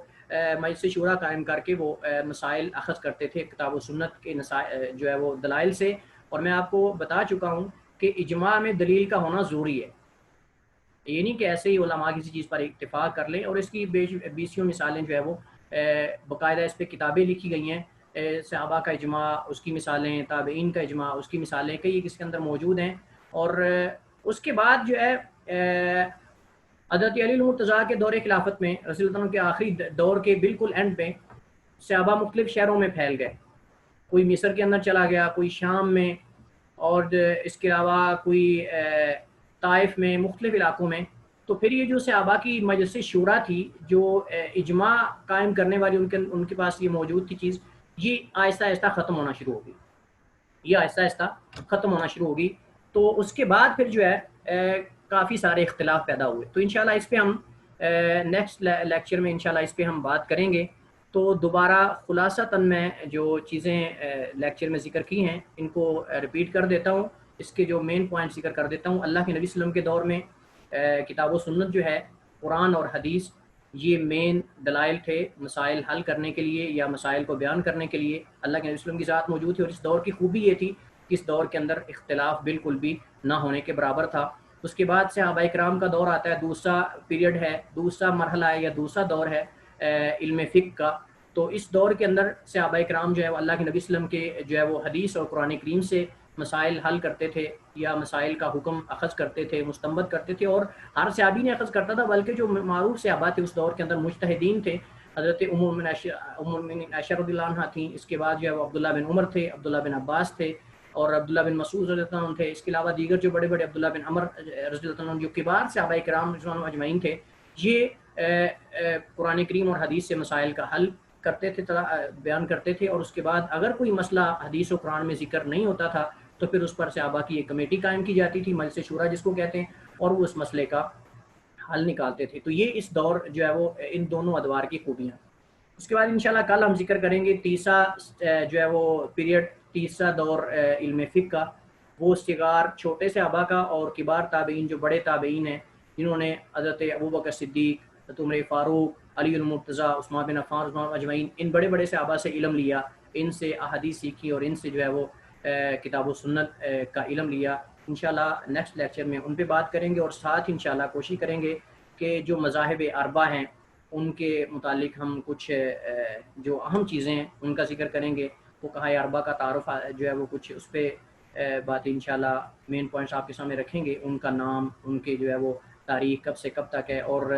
مجلس شورا قائم کر کے وہ مسائل اخذ کرتے تھے کتاب و سنت کے جو ہے وہ دلائل سے۔ اور میں آپ کو بتا چکا ہوں کہ اجماع میں دلیل کا ہونا ضروری ہے، یہ نہیں کہ ایسے ہی علماء کسی چیز پر اتفاق کر لیں، اور اس کی بیسیوں مثالیں جو ہے وہ باقاعدہ اس پہ کتابیں لکھی گئی ہیں۔ صحابہ کا اجماع، اس کی مثالیں، تابعین کا اجماع، اس کی مثالیں کئی اس کے اندر موجود ہیں۔ اور اس کے بعد جو ہے حضرت علی المرتضیٰ کے دور خلافت میں، رضی اللہ عنہ کے آخری دور کے بالکل اینڈ پہ صحابہ مختلف شہروں میں پھیل گئے، کوئی مصر کے اندر چلا گیا، کوئی شام میں، اور اس کے علاوہ کوئی طائف میں، مختلف علاقوں میں۔ تو پھر یہ جو صحابہ کی مجلس شورا تھی، جو اجماع قائم کرنے والی ان کے پاس یہ موجود تھی چیز، یہ آہستہ آہستہ ختم ہونا شروع ہوگی، یہ آہستہ آہستہ ختم ہونا شروع ہوگی۔ تو اس کے بعد پھر جو ہے کافی سارے اختلاف پیدا ہوئے۔ تو انشاءاللہ اس پہ ہم نیکسٹ لیکچر میں انشاءاللہ اس پہ ہم بات کریں گے۔ تو دوبارہ خلاصتاً میں جو چیزیں لیکچر میں ذکر کی ہیں ان کو ریپیٹ کر دیتا ہوں، اس کے جو مین پوائنٹ ذکر کر دیتا ہوں۔ اللہ کے نبی صلی اللہ علیہ وسلم کے دور میں کتاب و سنت جو ہے، قرآن اور حدیث، یہ مین دلائل تھے مسائل حل کرنے کے لیے یا مسائل کو بیان کرنے کے لیے۔ اللہ کے نبی صلی اللہ علیہ وسلم کی ذات موجود تھی، اور اس دور کی خوبی یہ تھی کہ اس دور کے اندر اختلاف بالکل بھی نہ ہونے کے برابر تھا۔ اس کے بعد صحابہ کرام کا دور آتا ہے، دوسرا پیریڈ ہے، دوسرا مرحلہ ہے یا دوسرا دور ہے علم فقہ کا۔ تو اس دور کے اندر صحابہ کرام جو ہے وہ اللہ کے نبی صلی اللہ علیہ وسلم کے جو ہے وہ حدیث اور قرآن کریم سے مسائل حل کرتے تھے یا مسائل کا حکم اخذ کرتے تھے، مستنبط کرتے تھے، اور ہر صحابی نے اخذ کرتا تھا، بلکہ جو معروف صحابہ تھے اس دور کے اندر مجتہدین تھے، حضرت ام المؤمنین عائشہ رضی اللہ عنہا تھیں، اس کے بعد جو ہے وہ عبداللہ بن عمر تھے، عبداللہ بن عباس تھے، اور عبداللہ بن مسعود رضی اللہ عنہ تھے۔ اس کے علاوہ دیگر جو بڑے بڑے عبداللہ بن عمر رضی اللہ عنہ جو کبار صحابہ کرام رضی اللہ عنہم اجمعین تھے، یہ قرآن کریم اور حدیث سے مسائل کا حل کرتے تھے، بیان کرتے تھے۔ اور اس کے بعد اگر کوئی مسئلہ حدیث و قرآن میں ذکر نہیں ہوتا تھا تو پھر اس پر صحابہ کی ایک کمیٹی قائم کی جاتی تھی، مجلس شورا جس کو کہتے ہیں، اور وہ اس مسئلے کا حل نکالتے تھے۔ تو یہ اس دور جو ہے وہ ان دونوں ادوار کی خوبیاں۔ اس کے بعد انشاءاللہ کل ہم ذکر کریں گے تیسرا جو ہے وہ پیریڈ، تیسرا دور علم فقہ کا، وہ صغار چھوٹے صحابہ کا اور کبار تابعین جو بڑے تابعین ہیں، جنہوں نے حضرت ابوبکر صدیق، حضرت عمر فاروق، علی المرتضیٰ، عثمان بن عفان رضی اللہ عنہم اجمعین، ان بڑے بڑے صحابہ سے علم لیا، ان سے احادیث سیکھی اور ان سے جو ہے وہ کتاب و سنت کا علم لیا۔ انشاءاللہ نیکسٹ لیکچر میں ان پہ بات کریں گے، اور ساتھ انشاءاللہ کوشش کریں گے کہ جو مذاہب اربع ہیں ان کے متعلق ہم کچھ جو اہم چیزیں ہیں ان کا ذکر کریں گے۔ فقہائے اربع کا تعارف جو ہے وہ کچھ اس پہ باتیں انشاءاللہ مین پوائنٹس آپ کے سامنے رکھیں گے، ان کا نام، ان کے جو ہے وہ تاریخ کب سے کب تک ہے اور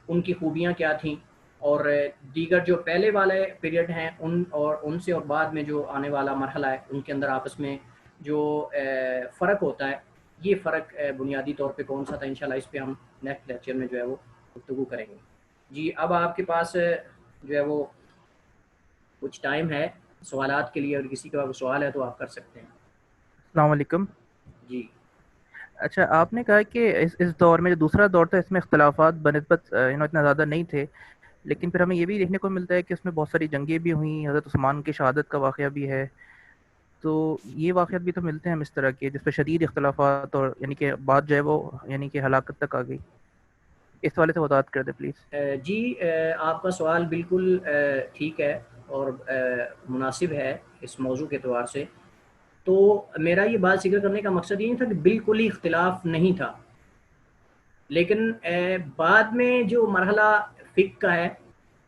ان کی خوبیاں کیا تھیں، اور دیگر جو پہلے والے پیریڈ ہیں ان سے اور بعد میں جو آنے والا مرحلہ ہے ان کے اندر آپس میں جو فرق ہوتا ہے، یہ فرق بنیادی طور پہ کون سا تھا، انشاءاللہ اس پہ ہم نیکسٹ لیکچر میں جو ہے وہ گفتگو کریں گے۔ جی اب آپ کے پاس جو ہے وہ کچھ ٹائم ہے سوالات کے لیے، اور کسی کا سوال ہے تو آپ کر سکتے ہیں۔ السلام علیکم۔ جی اچھا، آپ نے کہا کہ اس دور میں جو دوسرا دور تھا اس میں اختلافات بنسبت اتنا زیادہ نہیں تھے، لیکن پھر ہمیں یہ بھی دیکھنے کو ملتا ہے کہ اس میں بہت ساری جنگیں بھی ہوئیں، حضرت عثمان کی شہادت کا واقعہ بھی ہے، تو یہ واقعات بھی تو ملتے ہیں ہم اس طرح کے جس پہ شدید اختلافات اور یعنی کہ بات جو ہے وہ یعنی کہ ہلاکت تک آ گئی۔ اس والے سے وضاحت کر دیں پلیز۔ جی آپ کا سوال بالکل ٹھیک ہے اور مناسب ہے اس موضوع کے اعتبار سے۔ تو میرا یہ بات ذکر کرنے کا مقصد یہ نہیں تھا کہ بالکل ہی اختلاف نہیں تھا، لیکن بعد میں جو مرحلہ فقہ کا ہے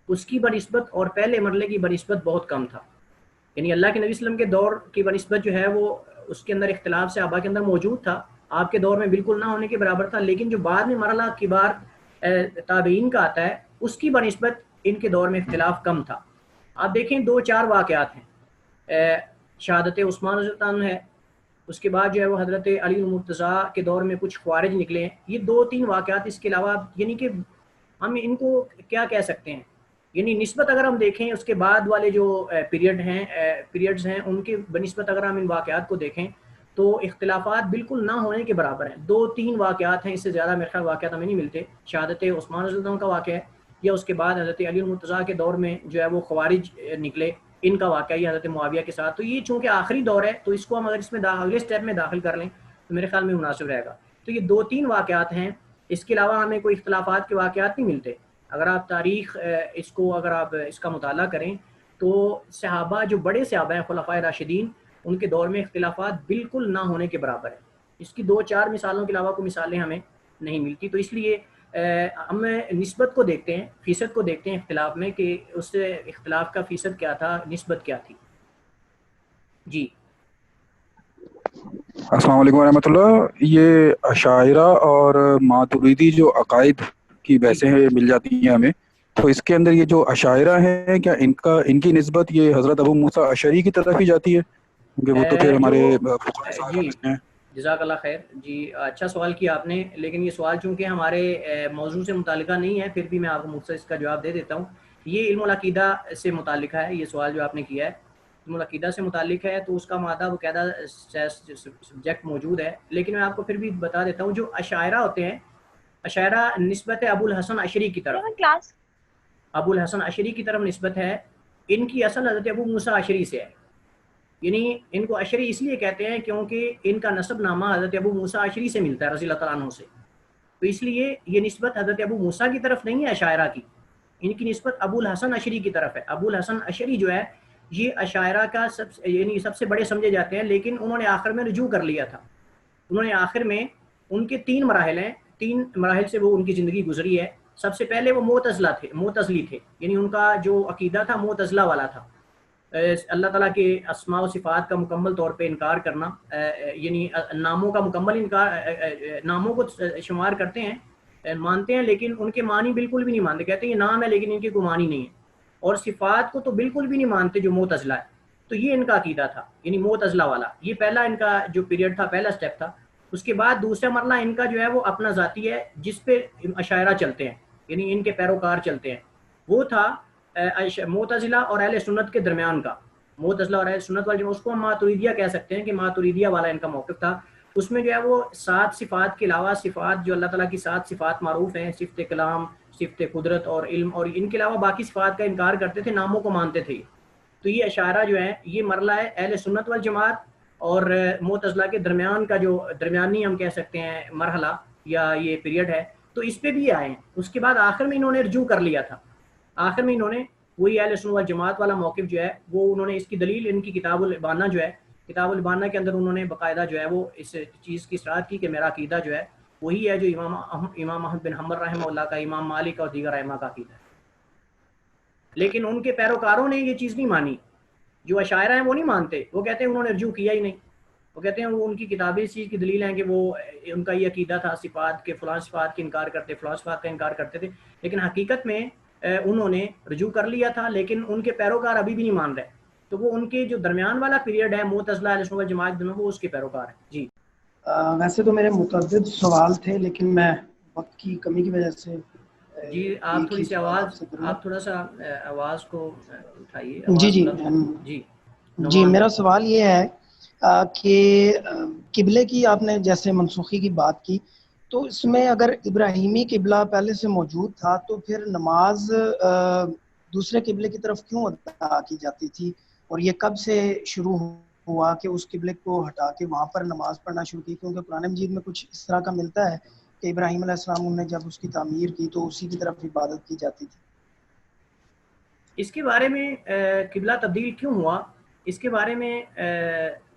اس کی بنسبت اور پہلے مرحلے کی بنسبت بہت کم تھا، یعنی اللہ کے نبی صلی اللہ علیہ وسلم کے دور کی بنسبت جو ہے وہ اس کے اندر اختلاف صحابہ کے اندر موجود تھا، آپ کے دور میں بالکل نہ ہونے کے برابر تھا، لیکن جو بعد میں مرحلہ کبار تابعین کا آتا ہے اس کی بنسبت ان کے دور میں اختلاف کم تھا۔ آپ دیکھیں 2-4 واقعات ہیں، شہادت عثمان رضی اللہ عنہ ہے، اس کے بعد جو ہے وہ حضرت علی المرتضیٰ کے دور میں کچھ خوارج نکلے ہیں، یہ 2-3 واقعات، اس کے علاوہ یعنی کہ ہم ان کو کیا کہہ سکتے ہیں، یعنی نسبت اگر ہم دیکھیں اس کے بعد والے جو پیریڈز ہیں ان کے بنسبت اگر ہم ان واقعات کو دیکھیں تو اختلافات بالکل نہ ہونے کے برابر ہیں۔ 2-3 واقعات ہیں، اس سے زیادہ میرے خیال واقعات ہمیں نہیں ملتے۔ شہادت عثمان رضی اللہ عنہ کا واقعہ ہے، یا اس کے بعد حضرت علی المرتضیٰ کے دور میں جو ہے وہ خوارج نکلے، ان کا واقعہ یہ حضرت معاویہ کے ساتھ، تو یہ چونکہ آخری دور ہے تو اس کو ہم اگر اس میں اگلے سٹیپ میں داخل کر لیں تو میرے خیال میں مناسب رہے گا۔ تو یہ 2-3 واقعات ہیں، اس کے علاوہ ہمیں کوئی اختلافات کے واقعات نہیں ملتے۔ اگر آپ تاریخ اگر آپ اس کا مطالعہ کریں تو صحابہ جو بڑے صحابہ ہیں خلفائے راشدین، ان کے دور میں اختلافات بالکل نہ ہونے کے برابر ہیں۔ اس کی 2-4 مثالوں کے علاوہ کوئی مثالیں ہمیں نہیں ملتی، تو اس لیے ہم نسبت کو دیکھتے ہیں، فیصد کو دیکھتے ہیں اختلاف میں کہ اس سے اختلاف کا فیصد کیا تھا، نسبت کیا تھی۔ جی السلام علیکم ورحمۃ اللہ۔ یہ عشاعرہ اور ماتریدی جو عقائد کی جی بحثیں مل جاتی ہیں ہمیں، تو اس کے اندر یہ جو عشاعرہ ہیں کیا ان کی نسبت یہ حضرت ابو موسیٰ اشعری کی طرف ہی جاتی ہے؟ کیونکہ وہ تو پھر جو ہمارے فقہائے صحابہ جی میں سے ہیں۔ جزاک اللہ خیر، جی اچھا سوال کیا آپ نے، لیکن یہ سوال چونکہ ہمارے موضوع سے متعلقہ نہیں ہے پھر بھی میں آپ کو مختصر اس کا جواب دے دیتا ہوں۔ یہ علم العقیدہ سے متعلق ہے، یہ سوال جو آپ نے کیا ہے علم العقیدہ سے متعلق ہے، تو اس کا مادہ باقاعدہ سبجیکٹ موجود ہے، لیکن میں آپ کو پھر بھی بتا دیتا ہوں۔ جو عشاعرہ ہوتے ہیں، عشاعرہ نسبت ہے ابو الحسن عشری کی طرف، ابو الحسن عشری کی طرف نسبت ہے، ان کی اصل حضرت ابو موسیٰ عشری سے ہے، یعنی ان کو عشری اس لیے کہتے ہیں کیونکہ ان کا نسب نامہ حضرت ابو موسیٰ عشری سے ملتا ہے رضی اللہ تعالیٰ عنہ سے، تو اس لیے یہ نسبت حضرت ابو موسیٰ کی طرف نہیں ہے عشاعرہ کی، ان کی نسبت ابو الحسن عشری کی طرف ہے۔ ابو الحسن عشری جو ہے یہ عشاعرہ کا سب سے بڑے سمجھے جاتے ہیں، لیکن انہوں نے آخر میں رجوع کر لیا تھا، انہوں نے آخر میں، ان کے 3 مراحل ہیں، 3 مراحل سے وہ ان کی زندگی گزری ہے۔ سب سے پہلے وہ معتزلی تھے، یعنی ان کا جو عقیدہ تھا معتزلہ والا تھا، اللہ تعالیٰ کے اسماء و صفات کا مکمل طور پہ انکار کرنا، یعنی ناموں کا مکمل انکار، ناموں کو شمار کرتے ہیں، مانتے ہیں، لیکن ان کے معنی بالکل بھی نہیں مانتے، کہتے ہیں یہ نام ہے لیکن ان کی کوئی معنی نہیں ہے، اور صفات کو تو بالکل بھی نہیں مانتے جو معتزلہ ہے، تو یہ ان کا عقیدہ تھا، یعنی معتزلہ والا، یہ پہلا ان کا جو پیریڈ تھا، پہلا سٹیپ تھا۔ اس کے بعد دوسرا مرحلہ ان کا جو ہے وہ اپنا ذاتی ہے، جس پہ عشاعرہ چلتے ہیں، یعنی ان کے پیروکار چلتے ہیں، وہ تھا معتزلہ اور اہل سنت کے درمیان کا، معتزلہ اور اہل سنت والے، اس کو ہم ماتریدیہ کہہ سکتے ہیں کہ ماتریدیہ والا ان کا موقف تھا۔ اس میں جو ہے وہ 7 صفات کے علاوہ، صفات جو اللہ تعالیٰ کی 7 صفات معروف ہیں، صفت کلام، صفت قدرت اور علم، اور ان کے علاوہ باقی صفات کا انکار کرتے تھے، ناموں کو مانتے تھے۔ تو یہ اشاعرہ جو ہے یہ مرحلہ ہے اہل سنت والجماعت اور معتزلہ کے درمیان کا، جو درمیانی ہم کہہ سکتے ہیں مرحلہ یا یہ پیریڈ ہے، تو اس پہ بھی آئے ہیں۔ اس کے بعد آخر میں انہوں نے رجوع کر لیا تھا، آخر میں انہوں نے وہی اہل سنت والجماعت والا موقف جو ہے وہ انہوں نے، اس کی دلیل ان کی کتاب الابانہ جو ہے، کتاب الابانہ کے اندر انہوں نے باقاعدہ جو ہے وہ اس چیز کی اصرار کی کہ میرا عقیدہ جو ہے وہی ہے جو امام احمد بن حنبل رحمہ اللہ کا، امام مالک اور دیگر ائمہ کا عقیدہ ہے، لیکن ان کے پیروکاروں نے یہ چیز نہیں مانی، جو اشاعرہ ہیں وہ نہیں مانتے، وہ کہتے ہیں انہوں نے رجوع کیا ہی نہیں، وہ کہتے ہیں وہ ان کی کتابیں اس چیز کی دلیل ہیں کہ وہ ان کا یہ عقیدہ تھا صفات کے، فلاں صفات کی انکار کرتے، فلاں صفات کا انکار کرتے تھے، لیکن حقیقت میں انہوں نے رجوع کر لیا تھا، لیکن ان کے پیروکار ابھی بھی نہیں مان رہے. تو وہ ان کے جو درمیان والا پیریڈ ہے معتزلہ اہل سنت والجماعت میں، وہ اس کے پیروکار ہیں. جی ویسے تو میرے متعدد سوال تھے، لیکن میں وقت کی کمی کی وجہ سے جی آپ ایک تھوڑی ہی سی سوال آواز، آپ سے کروں گا. آپ تھوڑا سا آواز کو اٹھائیے، جی آواز جی بلند. جی جی نعمان میرا بھائی. سوال یہ ہے کہ قبلے کی آپ نے جیسے منسوخی کی بات کی، تو اس میں اگر ابراہیمی قبلہ پہلے سے موجود تھا تو پھر نماز دوسرے قبلے کی طرف کیوں ادا کی جاتی تھی، اور یہ کب سے شروع ہوا کہ اس قبلے کو ہٹا کے وہاں پر نماز پڑھنا شروع کی؟ کیونکہ قرآن مجید میں کچھ اس طرح کا ملتا ہے کہ ابراہیم علیہ السلام نے جب اس کی تعمیر کی تو اسی کی طرف عبادت کی جاتی تھی. اس کے بارے میں قبلہ تبدیل کیوں ہوا، اس کے بارے میں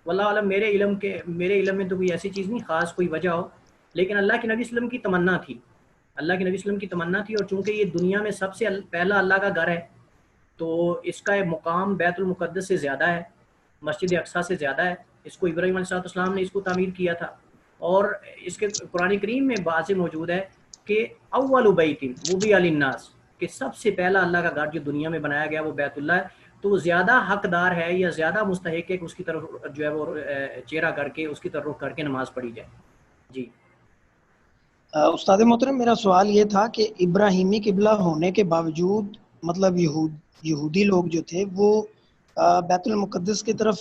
واللہ عالم، میرے علم میں تو کوئی ایسی چیز نہیں خاص کوئی وجہ ہو، لیکن اللہ کے نبی صلی اللہ علیہ وسلم کی تمنا تھی، اللہ کے نبی صلی اللہ علیہ وسلم کی تمنا تھی. اور چونکہ یہ دنیا میں سب سے پہلا اللہ کا گھر ہے، تو اس کا مقام بیت المقدس سے زیادہ ہے، مسجد اقصیٰ سے زیادہ ہے. اس کو ابراہیم علیہ السلام نے اس کو تعمیر کیا تھا. اور اس کے قرآن کریم میں واضح موجود ہے کہ اول بیت وضع للناس، کہ سب سے پہلا اللہ کا گھر جو دنیا میں بنایا گیا وہ بیت اللہ ہے. تو وہ زیادہ حقدار ہے یا زیادہ مستحق ہے کہ اس کی طرف جو ہے وہ چہرہ کر کے اس کی طرف رخ کر کے نماز پڑھی جائے. جی استاد محترم، میرا سوال یہ تھا کہ ابراہیمی قبلہ ہونے کے باوجود مطلب یہودی لوگ جو تھے وہ بیت المقدس کی طرف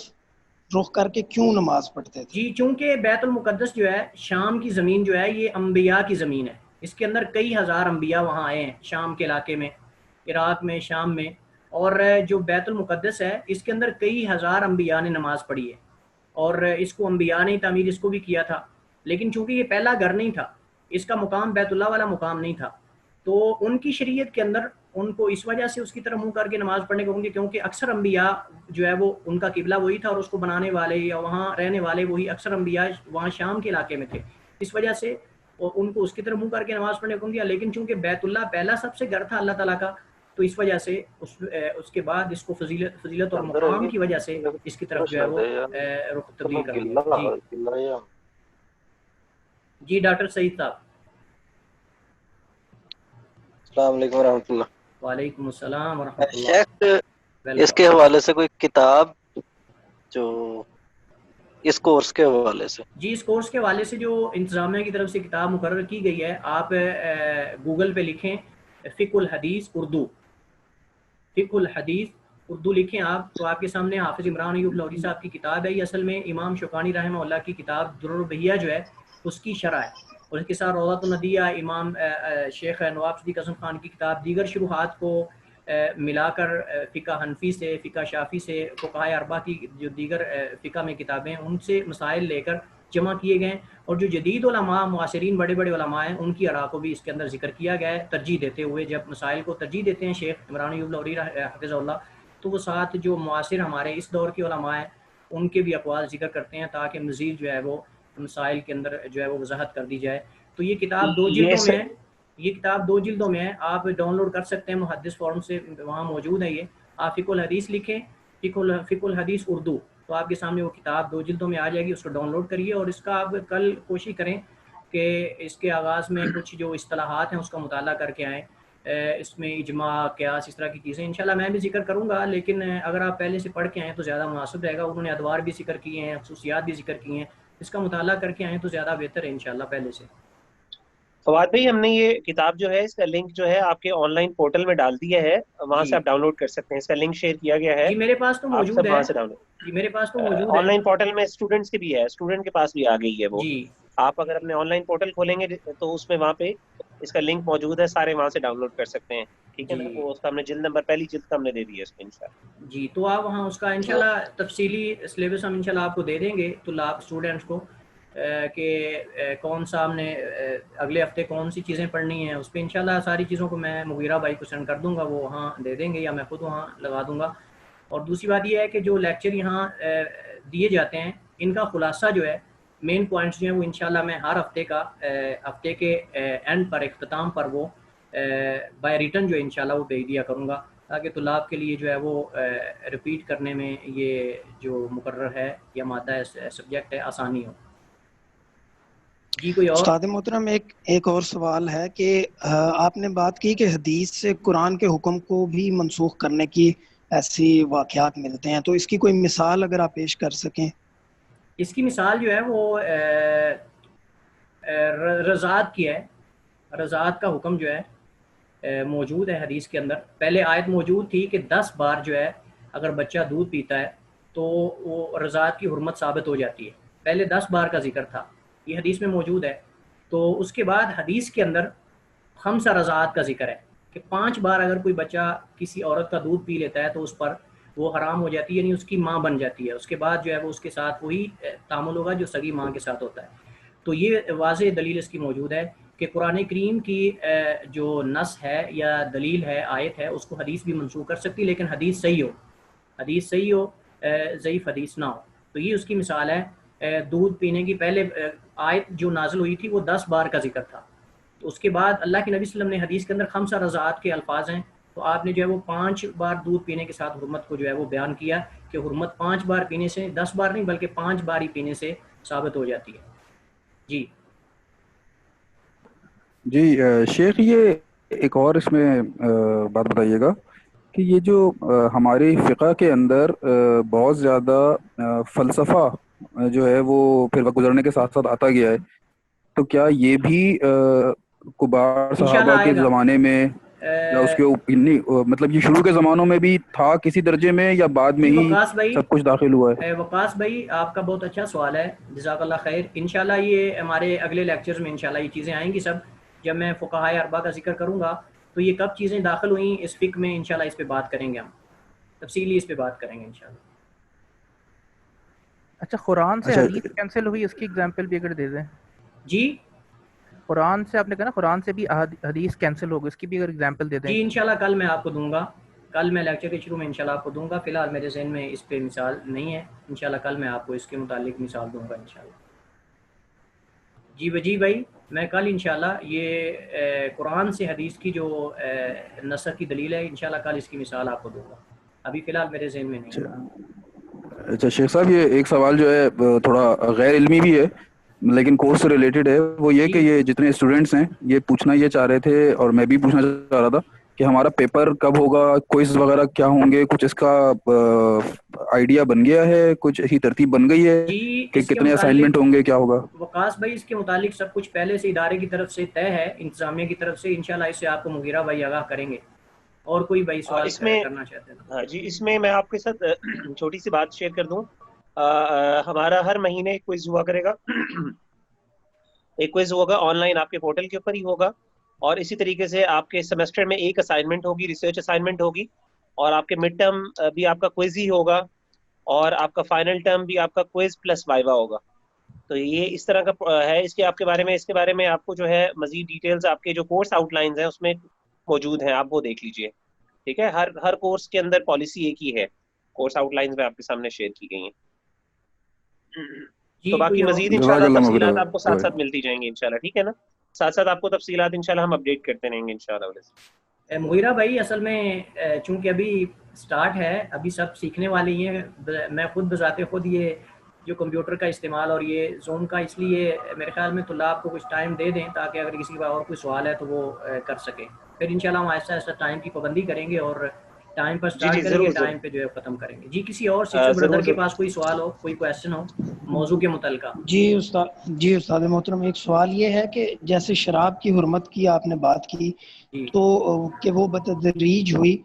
رخ کر کے کیوں نماز پڑھتے تھے؟ جی چونکہ بیت المقدس جو ہے شام کی زمین جو ہے یہ انبیاء کی زمین ہے، اس کے اندر کئی ہزار انبیاء وہاں آئے ہیں، شام کے علاقے میں، عراق میں، شام میں. اور جو بیت المقدس ہے اس کے اندر کئی ہزار انبیاء نے نماز پڑھی ہے، اور اس کو انبیاء نے تعمیر اس کو بھی کیا تھا. لیکن چونکہ یہ پہلا گھر نہیں تھا، اس کا مقام بیت اللہ والا مقام نہیں تھا، تو ان کی شریعت کے اندر ان کو اس وجہ سے اس کی طرف منہ کر کے نماز پڑھنے کو ہوں گے، کیونکہ اکثر انبیاء جو ہے وہ ان کا قبلہ وہی تھا، اور اس کو بنانے والے یا وہاں رہنے والے وہی اکثر انبیاء وہاں شام کے علاقے میں تھے. اس وجہ سے ان کو اس کی طرف منہ کر کے نماز پڑھنے کو دیا. لیکن چونکہ بیت اللہ پہلا سب سے گھر تھا اللہ تعالیٰ کا، تو اس وجہ سے اس کے بعد اس کو فضیلت اور مقام کی وجہ سے اس کی طرف جو ہے وہ رخ تبدیل کر دیا. جی جی ڈاکٹر سعید صاحب. السلام علیکم ورحمۃ اللہ. وعلیکم السلام ورحمۃ اللہ. شیخ اس کے حوالے سے کوئی کتاب جو اس کورس کے حوالے سے؟ جی اس کورس کے حوالے سے جو انتظامیہ کی طرف سے کتاب مقرر کی گئی ہے، آپ گوگل پہ لکھیں فقہ الحدیث اردو، فقہ الحدیث اردو لکھیں آپ، تو آپ کے سامنے حافظ عمران ایوب لاہوری صاحب کی کتاب ہے. یہ اصل میں امام شوکانی رحمہ اللہ کی کتاب درر البہیہ جو ہے اس کی شرح ہے، اور اس کے ساتھ روضۃ الندیہ امام شیخ نواب صدیق اعظم خان کی کتاب، دیگر شروحات کو ملا کر فقہ حنفی سے، فقہ شافی سے، فقہائے اربعہ کی جو دیگر فقہ میں کتابیں ان سے مسائل لے کر جمع کیے گئے ہیں. اور جو جدید علماء معاصرین بڑے بڑے علماء ہیں ان کی آراء کو بھی اس کے اندر ذکر کیا گیا ہے، ترجیح دیتے ہوئے. جب مسائل کو ترجیح دیتے ہیں شیخ عمران ایوب لاہوری حفظہ اللہ، تو وہ ساتھ جو معاصر ہمارے اس دور کے علماء ہیں ان کے بھی اقوال ذکر کرتے ہیں، تاکہ مزید جو ہے وہ مسائل کے اندر جو ہے وہ وضاحت کر دی جائے. تو یہ کتاب 2 جلدوں میں ہے، یہ کتاب 2 جلدوں میں ہے، آپ ڈاؤن لوڈ کر سکتے ہیں محدث فورم سے، وہاں موجود ہے. یہ آپ فقہ الحدیث لکھیں، فقہ الحدیث اردو، تو آپ کے سامنے وہ کتاب 2 جلدوں میں آ جائے گی. اس کو ڈاؤن لوڈ کریے، اور اس کا آپ کل کوشش کریں کہ اس کے آغاز میں کچھ جو اصطلاحات ہیں اس کا مطالعہ کر کے آئیں. اس میں اجماع، قیاس، اس طرح کی چیزیں انشاءاللہ میں بھی ذکر کروں گا، لیکن اگر آپ پہلے سے پڑھ کے آئیں تو زیادہ مناسب رہے گا. انہوں نے ادوار بھی ذکر کیے ہیں، خصوصیات بھی ذکر کی ہیں، اس کا مطالعہ کر کے آئیں تو زیادہ بہتر ہے انشاءاللہ پہلے سے. فواد بھائی، ہم نے یہ کتاب جو ہے اس کا لنک جو ہے آپ کے آن لائن پورٹل میں ڈال دیا ہے، وہاں سے آپ ڈاؤن لوڈ کر سکتے ہیں. اس کا لنک شیئر کیا گیا ہے، جی میرے پاس تو آپ موجود سب ہے. وہاں سے ڈاؤن لوڈ. جی میرے پاس تو موجود ہے آن لائن پورٹل میں اسٹوڈنٹس کے بھی ہے، اسٹوڈنٹ کے پاس بھی آ گئی ہے وہ. جی آپ اگر اپنے آن لائن پورٹل کھولیں گے تو اس میں وہاں پہ اس کا لنک موجود ہے، سارے وہاں سے ڈاؤن لوڈ کر سکتے ہیں. ٹھیک ہے نا؟ جی وہ اس کا ہم نے جلد نمبر، پہلی جلد کا ہم نے دے دی ہے اس میں انشاءاللہ. جی تو آپ وہاں اس کا انشاءاللہ تفصیلی سلیبس ہم انشاءاللہ آپ کو دے دیں گے طلاب اسٹوڈنٹس کو، کہ کون سا ہم نے اگلے ہفتے کون سی چیزیں پڑھنی ہیں. اس پہ انشاءاللہ ساری چیزوں کو میں مغیرہ بھائی کو سینڈ کر دوں گا، وہ وہاں دے دیں گے یا میں خود وہاں لگا دوں گا. اور دوسری بات یہ ہے کہ جو لیکچر یہاں دیے جاتے ہیں ان کا خلاصہ جو ہے، مین پوائنٹس جو ہیں وہ انشاءاللہ میں ہر ہفتے کے اینڈ پر، اختتام پر وہ بائی ریٹن جو انشاءاللہ وہ بھیج دیا کروں گا. تاکہ طلاب کے لیے جو ہے وہ ریپیٹ کرنے میں یہ جو مقرر ہے یا مادہ ہے سبجیکٹ ہے آسانی ہو. جی کوئی اور؟ استاد محترم ایک اور سوال ہے کہ آپ نے بات کی کہ حدیث سے قرآن کے حکم کو بھی منسوخ کرنے کی ایسی واقعات ملتے ہیں، تو اس کی کوئی مثال اگر آپ پیش کر سکیں. اس کی مثال جو ہے وہ رضاعت کی ہے. رضاعت کا حکم جو ہے موجود ہے حدیث کے اندر. پہلے آیت موجود تھی کہ 10 بار جو ہے اگر بچہ دودھ پیتا ہے تو وہ رضاعت کی حرمت ثابت ہو جاتی ہے. پہلے 10 بار کا ذکر تھا، یہ حدیث میں موجود ہے. تو اس کے بعد حدیث کے اندر 5 رضاعت کا ذکر ہے کہ 5 بار اگر کوئی بچہ کسی عورت کا دودھ پی لیتا ہے تو اس پر وہ حرام ہو جاتی ہے، یعنی اس کی ماں بن جاتی ہے. اس کے بعد جو ہے وہ اس کے ساتھ وہی تعامل ہوگا جو سگی ماں کے ساتھ ہوتا ہے. تو یہ واضح دلیل اس کی موجود ہے کہ قرآن کریم کی جو نص ہے یا دلیل ہے، آیت ہے، اس کو حدیث بھی منسوخ کر سکتی، لیکن حدیث صحیح ہو، ضعیف حدیث نہ ہو. تو یہ اس کی مثال ہے. دودھ پینے کی پہلے آیت جو نازل ہوئی تھی وہ 10 بار کا ذکر تھا. تو اس کے بعد اللہ کے نبی صلی اللہ علیہ وسلم نے حدیث کے اندر 5 رضاعت کے الفاظ ہیں، تو آپ نے جو ہے وہ 5 بار دودھ پینے کے ساتھ حرمت کو جو ہے وہ بیان کیا کہ حرمت 5 بار پینے سے، 10 بار نہیں بلکہ 5 بار ہی پینے سے ثابت ہو جاتی ہے. جی جی شیخ، یہ ایک اور اس میں بات بتائیے گا کہ یہ جو ہماری فقہ کے اندر بہت زیادہ فلسفہ جو ہے وہ پھر وقت گزرنے کے ساتھ ساتھ آتا گیا ہے، تو کیا یہ بھی کبار انشاءاللہ صحابہ کے آئے گا. زمانے میں یا اس کے مطلب یہ شروع کے زمانوں میں بھی تھا کسی درجے میں، یا بعد میں جی ہی وقاص بھائی، سب کچھ داخل ہوا ہے؟ وقاص بھائی آپ کا بہت اچھا سوال ہے، جزاک اللہ خیر. انشاءاللہ یہ ہمارے اگلے لیکچرز میں انشاءاللہ یہ چیزیں آئیں گی سب. جب میں فقہائے اربعہ کا ذکر کروں گا تو یہ کب چیزیں داخل ہوئیں اس فقہ میں، انشاءاللہ اس پہ بات کریں گے، ہم تفصیلی اس پہ بات کریں گے انشاءاللہ. اچھا، قرآن سے اچھا حدیث کینسل ہوئی، اس کی اگزامپل بھی اگر دے دیں. جی قرآن سے آپ نے کہا نا قرآن سے بھی حدیث کینسل ہوگی، اس کی بھی اگر اگزامپل دے دیں. جی انشاءاللہ کل میں آپ کو دوں گا، کل میں لیکچر کے شروع میں انشاءاللہ آپ کو دوں گا. فی الحال میرے ذہن میں اس پہ مثال نہیں ہے، انشاءاللہ کل میں آپ کو اس کے متعلق مثال دوں گا انشاءاللہ. جی وجی بھائی، میں کل انشاءاللہ یہ قرآن سے حدیث کی جو نسخ کی دلیل ہے، انشاءاللہ کل اس کی مثال آپ کو دوں گا. ابھی فی الحال میرے ذہن میں نہیں ہے. اچھا شیخ صاحب، یہ ایک سوال جو ہے تھوڑا غیر علمی بھی ہے لیکن کورس سے ریلیٹڈ ہے. وہ یہ کہ جی یہ جتنے اسٹوڈینٹس ہیں یہ پوچھنا یہ چاہ رہے تھے، اور میں بھی پوچھنا چاہ رہا تھا کہ ہمارا پیپر کب ہوگا، کوئز وغیرہ کیا ہوں گے، کچھ اس کا آئیڈیا بن گیا ہے، کچھ ایسی ترتیب بن گئی ہے جی کہ اس کے کتنے اسائنمنٹ متعلق ہوں گے، کیا ہوگا؟ وقاص بھائی اس کے متعلق سب کچھ پہلے سے ادارے کی طرف سے طے ہے، انتظامیہ کی طرف سے. انشاءاللہ اس سے آپ کو مغیرہ بھائی آگاہ کریں گے. اور کوئی بھائی سوال اس میں کرنا چاہتے ہیں؟ ہاں جی، اس میں میں آپ کے ساتھ چھوٹی سی بات شیئر کر دوں. ہمارا ہر مہینے ایک کوئز ہوا کرے گا. ایک کوئز ہوگا آن لائن، آپ کے پورٹل کے اوپر ہی ہوگا. اور اسی طریقے سے آپ کے سیمسٹر میں ایک اسائنمنٹ ہوگی، ریسرچ اسائنمنٹ ہوگی. اور آپ کے مڈ ٹرم بھی آپ کا کوئز ہی ہوگا، اور آپ کا فائنل ٹرم بھی آپ کا کوئز پلس وائوا ہوگا. تو یہ اس طرح کا ہے. اس کے بارے میں آپ کو جو ہے مزید ڈیٹیلز آپ کے جو کورس آؤٹ لائنز ہیں اس میں موجود ہیں، آپ وہ دیکھ لیجئے. ٹھیک ہے، ہر کورس کے اندر پالیسی ایک ہی ہے. کورس آؤٹ لائنز میں آپ کے سامنے شیئر کی گئی ہیں. تو جی باقی کوئی اور؟ مزید جزاک انشاءاللہ اللہ مغفرہ تفصیلات آپ کو ساتھ بھائی. ساتھ ملتی جائیں گی انشاءاللہ. ٹھیک ہے نا، ساتھ ساتھ آپ کو تفصیلات انشاءاللہ ہم اپڈیٹ کرتے رہیں گے انشاءاللہ. مغیرہ بھائی اصل میں چونکہ ابھی سٹارٹ ہے، ابھی سب سیکھنے والے ہی ہیں. میں خود بذات خود یہ جو کمپیوٹر کا استعمال اور یہ زوم کا، اس لیے میرے خیال میں طلاب کو کچھ ٹائم دے دیں تاکہ اگر کسی کا اور کوئی سوال ہے تو وہ کر سکیں. پھر انشاءاللہ ہم آہستہ آہستہ ٹائم کی پابندی کریں گے اور ٹائم پر جی سٹارٹ کریں گے، ضرور ٹائم پہ جو ہے ختم کریں گے. جی کسی اور سسٹر ضرور بردر کے پاس کوئی سوال ہو، کوئی کویسچن ہو موضوع کے متعلقہ؟ جی استاد محترم، ایک سوال یہ ہے کہ جیسے شراب کی حرمت کی آپ نے بات کی، جی تو کہ وہ بتدریج ہوئی.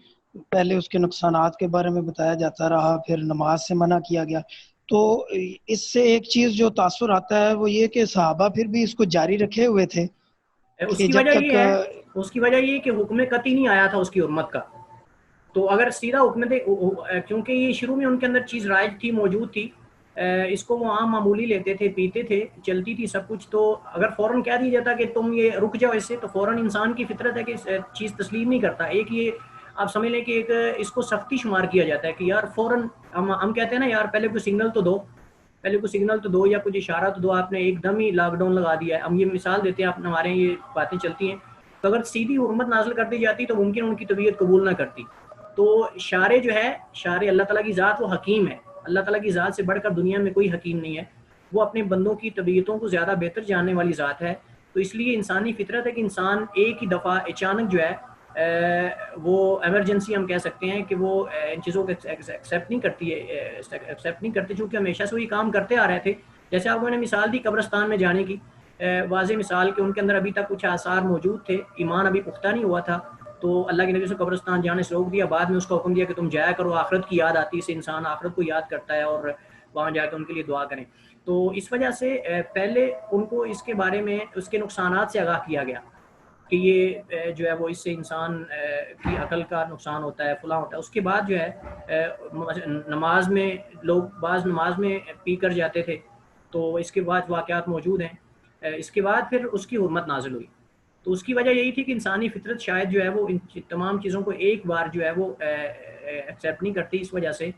پہلے اس کے نقصانات کے بارے میں بتایا جاتا رہا، پھر نماز سے منع کیا گیا. تو اس سے ایک چیز جو تاثر آتا ہے وہ یہ کہ صحابہ پھر بھی اس کو جاری رکھے ہوئے تھے اس کہ کی جب وجہ تک یہ ہے، کہ حکم قطعی نہیں آیا تھا اس کی حرمت کا. تو اگر سیدھا حکم دے، کیونکہ یہ شروع میں ان کے اندر چیز رائج تھی، موجود تھی، اس کو وہ عام معمولی لیتے تھے، پیتے تھے، چلتی تھی سب کچھ. تو اگر فوراً کہہ دیا جاتا کہ تم یہ رک جاؤ اس سے، تو فوراً انسان کی فطرت ہے کہ چیز تسلیم نہیں کرتا. ایک یہ آپ سمجھ لیں کہ ایک اس کو سختی شمار کیا جاتا ہے کہ یار فوراً ہم کہتے ہیں نا یار پہلے کوئی سگنل تو دو، یا کچھ اشارہ تو دو. آپ نے ایک دم ہی لاک ڈاؤن لگا دیا ہے. ہم یہ مثال دیتے ہیں، ہمارے یہ باتیں چلتی ہیں. تو اگر سیدھی حرمت نازل کر دی جاتی تو ممکن ان کی طبیعت قبول نہ کرتی. تو شارع جو ہے، شارع اللہ تعالیٰ کی ذات وہ حکیم ہے، اللہ تعالیٰ کی ذات سے بڑھ کر دنیا میں کوئی حکیم نہیں ہے، وہ اپنے بندوں کی طبیعتوں کو زیادہ بہتر جاننے والی ذات ہے. تو اس لیے انسانی فطرت ہے کہ انسان ایک ہی دفعہ اچانک جو ہے وہ ایمرجنسی ہم کہہ سکتے ہیں کہ وہ ان چیزوں کو ایکسیپٹ نہیں کرتی ہے، ایکسیپٹ نہیں کرتے، چونکہ ہمیشہ سے وہی کام کرتے آ رہے تھے. جیسے آپ کو میں نے مثال دی قبرستان میں جانے کی، واضح مثال کہ ان کے اندر ابھی تک کچھ آثار موجود تھے، ایمان ابھی پختہ نہیں ہوا تھا، تو اللہ کے نبی سے قبرستان جانے سے روک دیا. بعد میں اس کا حکم دیا کہ تم جایا کرو، آخرت کی یاد آتی ہے، اسے انسان آخرت کو یاد کرتا ہے اور وہاں جا کے ان کے لیے دعا کریں. تو اس وجہ سے پہلے ان کو اس کے بارے میں اس کے نقصانات سے آگاہ کیا گیا کہ یہ جو ہے وہ اس سے انسان کی عقل کا نقصان ہوتا ہے، فلاں ہوتا ہے. اس کے بعد جو ہے نماز میں لوگ بعض نماز میں پی کر جاتے تھے، تو اس کے بعد واقعات موجود ہیں. اس کے بعد پھر اس کی حرمت نازل ہوئی. تو اس کی وجہ یہی تھی کہ انسانی فطرت شاید جو ہے وہ ان تمام چیزوں کو ایک بار جو ہے وہ ایکسیپٹ نہیں کرتی، اس وجہ سے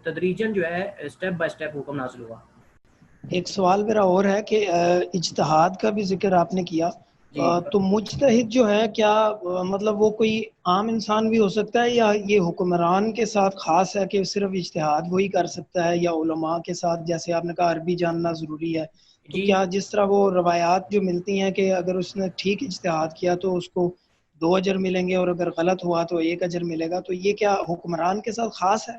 تدریجاً جو ہے اسٹیپ بائی اسٹیپ حکم نازل ہوا. ایک سوال میرا اور ہے کہ اجتہاد کا بھی ذکر آپ نے کیا، تو مجتہد جو ہے کیا مطلب وہ کوئی عام انسان بھی ہو سکتا ہے، یا یہ حکمران کے ساتھ خاص ہے کہ صرف اجتہاد وہی کر سکتا ہے، یا علماء کے ساتھ جیسے آپ نے کہا عربی جاننا ضروری ہے، تو کیا جس طرح وہ روایات جو ملتی ہیں کہ اگر اس نے ٹھیک اجتہاد کیا تو اس کو 2 اجر ملیں گے اور اگر غلط ہوا تو 1 اجر ملے گا، تو یہ کیا حکمران کے ساتھ خاص ہے؟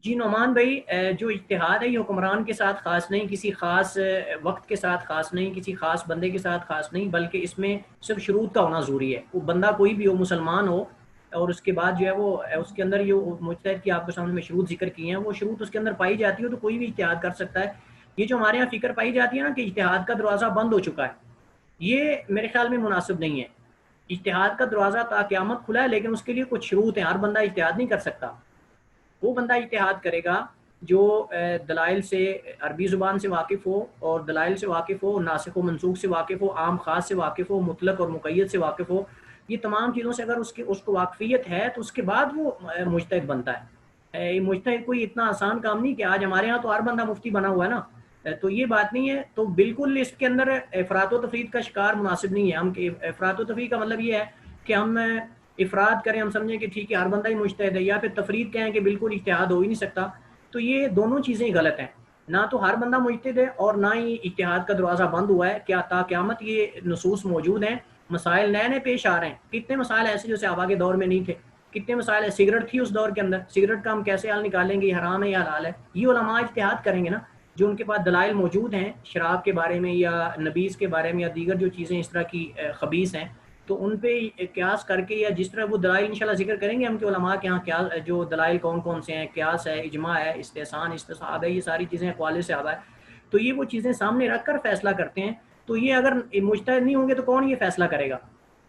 جی نعمان بھائی، جو اجتہاد ہے یہ حکمران کے ساتھ خاص نہیں، کسی خاص وقت کے ساتھ خاص نہیں، کسی خاص بندے کے ساتھ خاص نہیں، بلکہ اس میں صرف شروط کا ہونا ضروری ہے. وہ بندہ کوئی بھی ہو، مسلمان ہو، اور اس کے بعد جو ہے وہ اس کے اندر یہ مجتہد کی آپ کے سامنے میں شروط ذکر کی ہیں، وہ شروط اس کے اندر پائی جاتی ہے تو کوئی بھی اجتہاد کر سکتا ہے. یہ جو ہمارے یہاں فکر پائی جاتی ہے نا کہ اجتہاد کا دروازہ بند ہو چکا ہے، یہ میرے خیال میں مناسب نہیں ہے. اجتہاد کا دروازہ تا قیامت کھلا ہے، لیکن اس کے لیے کچھ شروط ہیں. ہر بندہ اجتہاد نہیں کر سکتا. وہ بندہ اجتہاد کرے گا جو دلائل سے عربی زبان سے واقف ہو، اور دلائل سے واقف ہو، ناسخ و منسوخ سے واقف ہو، عام خاص سے واقف ہو، مطلق اور مقید سے واقف ہو. یہ تمام چیزوں سے اگر اس کو واقفیت ہے تو اس کے بعد وہ مجتہد بنتا ہے. مجتہد کوئی اتنا آسان کام نہیں کہ آج ہمارے ہاں تو ہر بندہ مفتی بنا ہوا ہے نا، تو یہ بات نہیں ہے. تو بالکل اس کے اندر افراط و تفرید کا شکار مناسب نہیں ہے. ہم افراط و تفرید کا مطلب یہ ہے کہ ہم افراد کریں، ہم سمجھیں کہ ٹھیک ہے ہر بندہ ہی مجتہد ہے، یا پھر تفرید کہیں کہ بالکل اجتہاد ہو ہی نہیں سکتا. تو یہ دونوں چیزیں غلط ہیں. نہ تو ہر بندہ مجتہد ہے اور نہ ہی اجتہاد کا دروازہ بند ہوا ہے. کیا تا قیامت یہ نصوص موجود ہیں، مسائل نئے نئے پیش آ رہے ہیں. کتنے مسائل ایسے جو صحابہ کے دور میں نہیں تھے، کتنے مسائل ہے. سگریٹ تھی اس دور کے اندر، سگریٹ کا ہم کیسے حل نکالیں گے، یہ حرام ہے یا حلال ہے. یہ علماء اجتہاد کریں گے نا، جو ان کے پاس دلائل موجود ہیں شراب کے بارے میں یا نبیذ کے بارے میں یا دیگر جو چیزیں اس طرح کی خبیث ہیں، تو ان پہ قیاس کر کے یا جس طرح وہ دلائل انشاءاللہ ذکر کریں گے ہم کہ علماء کے ہاں کیا جو دلائل کون کون سے ہیں، قیاس ہے، اجماع ہے، استحسان، استصحاب ہے، یہ ساری چیزیں اقوال صحابہ ہے. تو یہ وہ چیزیں سامنے رکھ کر فیصلہ کرتے ہیں. تو یہ اگر مجتہد نہیں ہوں گے تو کون یہ فیصلہ کرے گا؟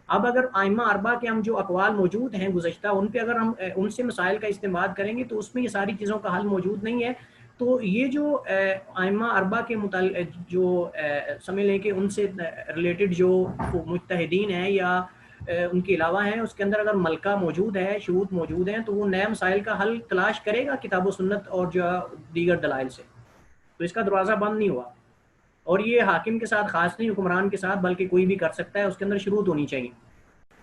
اب اگر ائمہ اربعہ کے ہم جو اقوال موجود ہیں گزشتہ، ان پہ اگر ہم ان سے مسائل کا استنباط کریں گے تو اس میں یہ ساری چیزوں کا حل موجود نہیں ہے. تو یہ جو ائمہ اربعہ کے متعلق جو سمجھ لیں کہ ان سے ریلیٹڈ جو مجتہدین ہیں یا ان کے علاوہ ہیں، اس کے اندر اگر ملکہ موجود ہے، شروط موجود ہیں، تو وہ نئے مسائل کا حل تلاش کرے گا کتاب و سنت اور جو دیگر دلائل سے. تو اس کا دروازہ بند نہیں ہوا. اور یہ حاکم کے ساتھ خاص نہیں، حکمران کے ساتھ، بلکہ کوئی بھی کر سکتا ہے. اس کے اندر شروط ہونی چاہیے.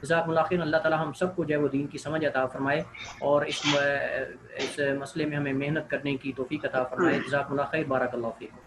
جزاک اللہ خیر. اللہ تعالی ہم سب کو جو ہے وہ دین کی سمجھ عطا فرمائے اور اس مسئلے میں ہمیں محنت کرنے کی توفیق عطا فرمائے. جزاک اللہ خیر. بارک اللہ فیکم.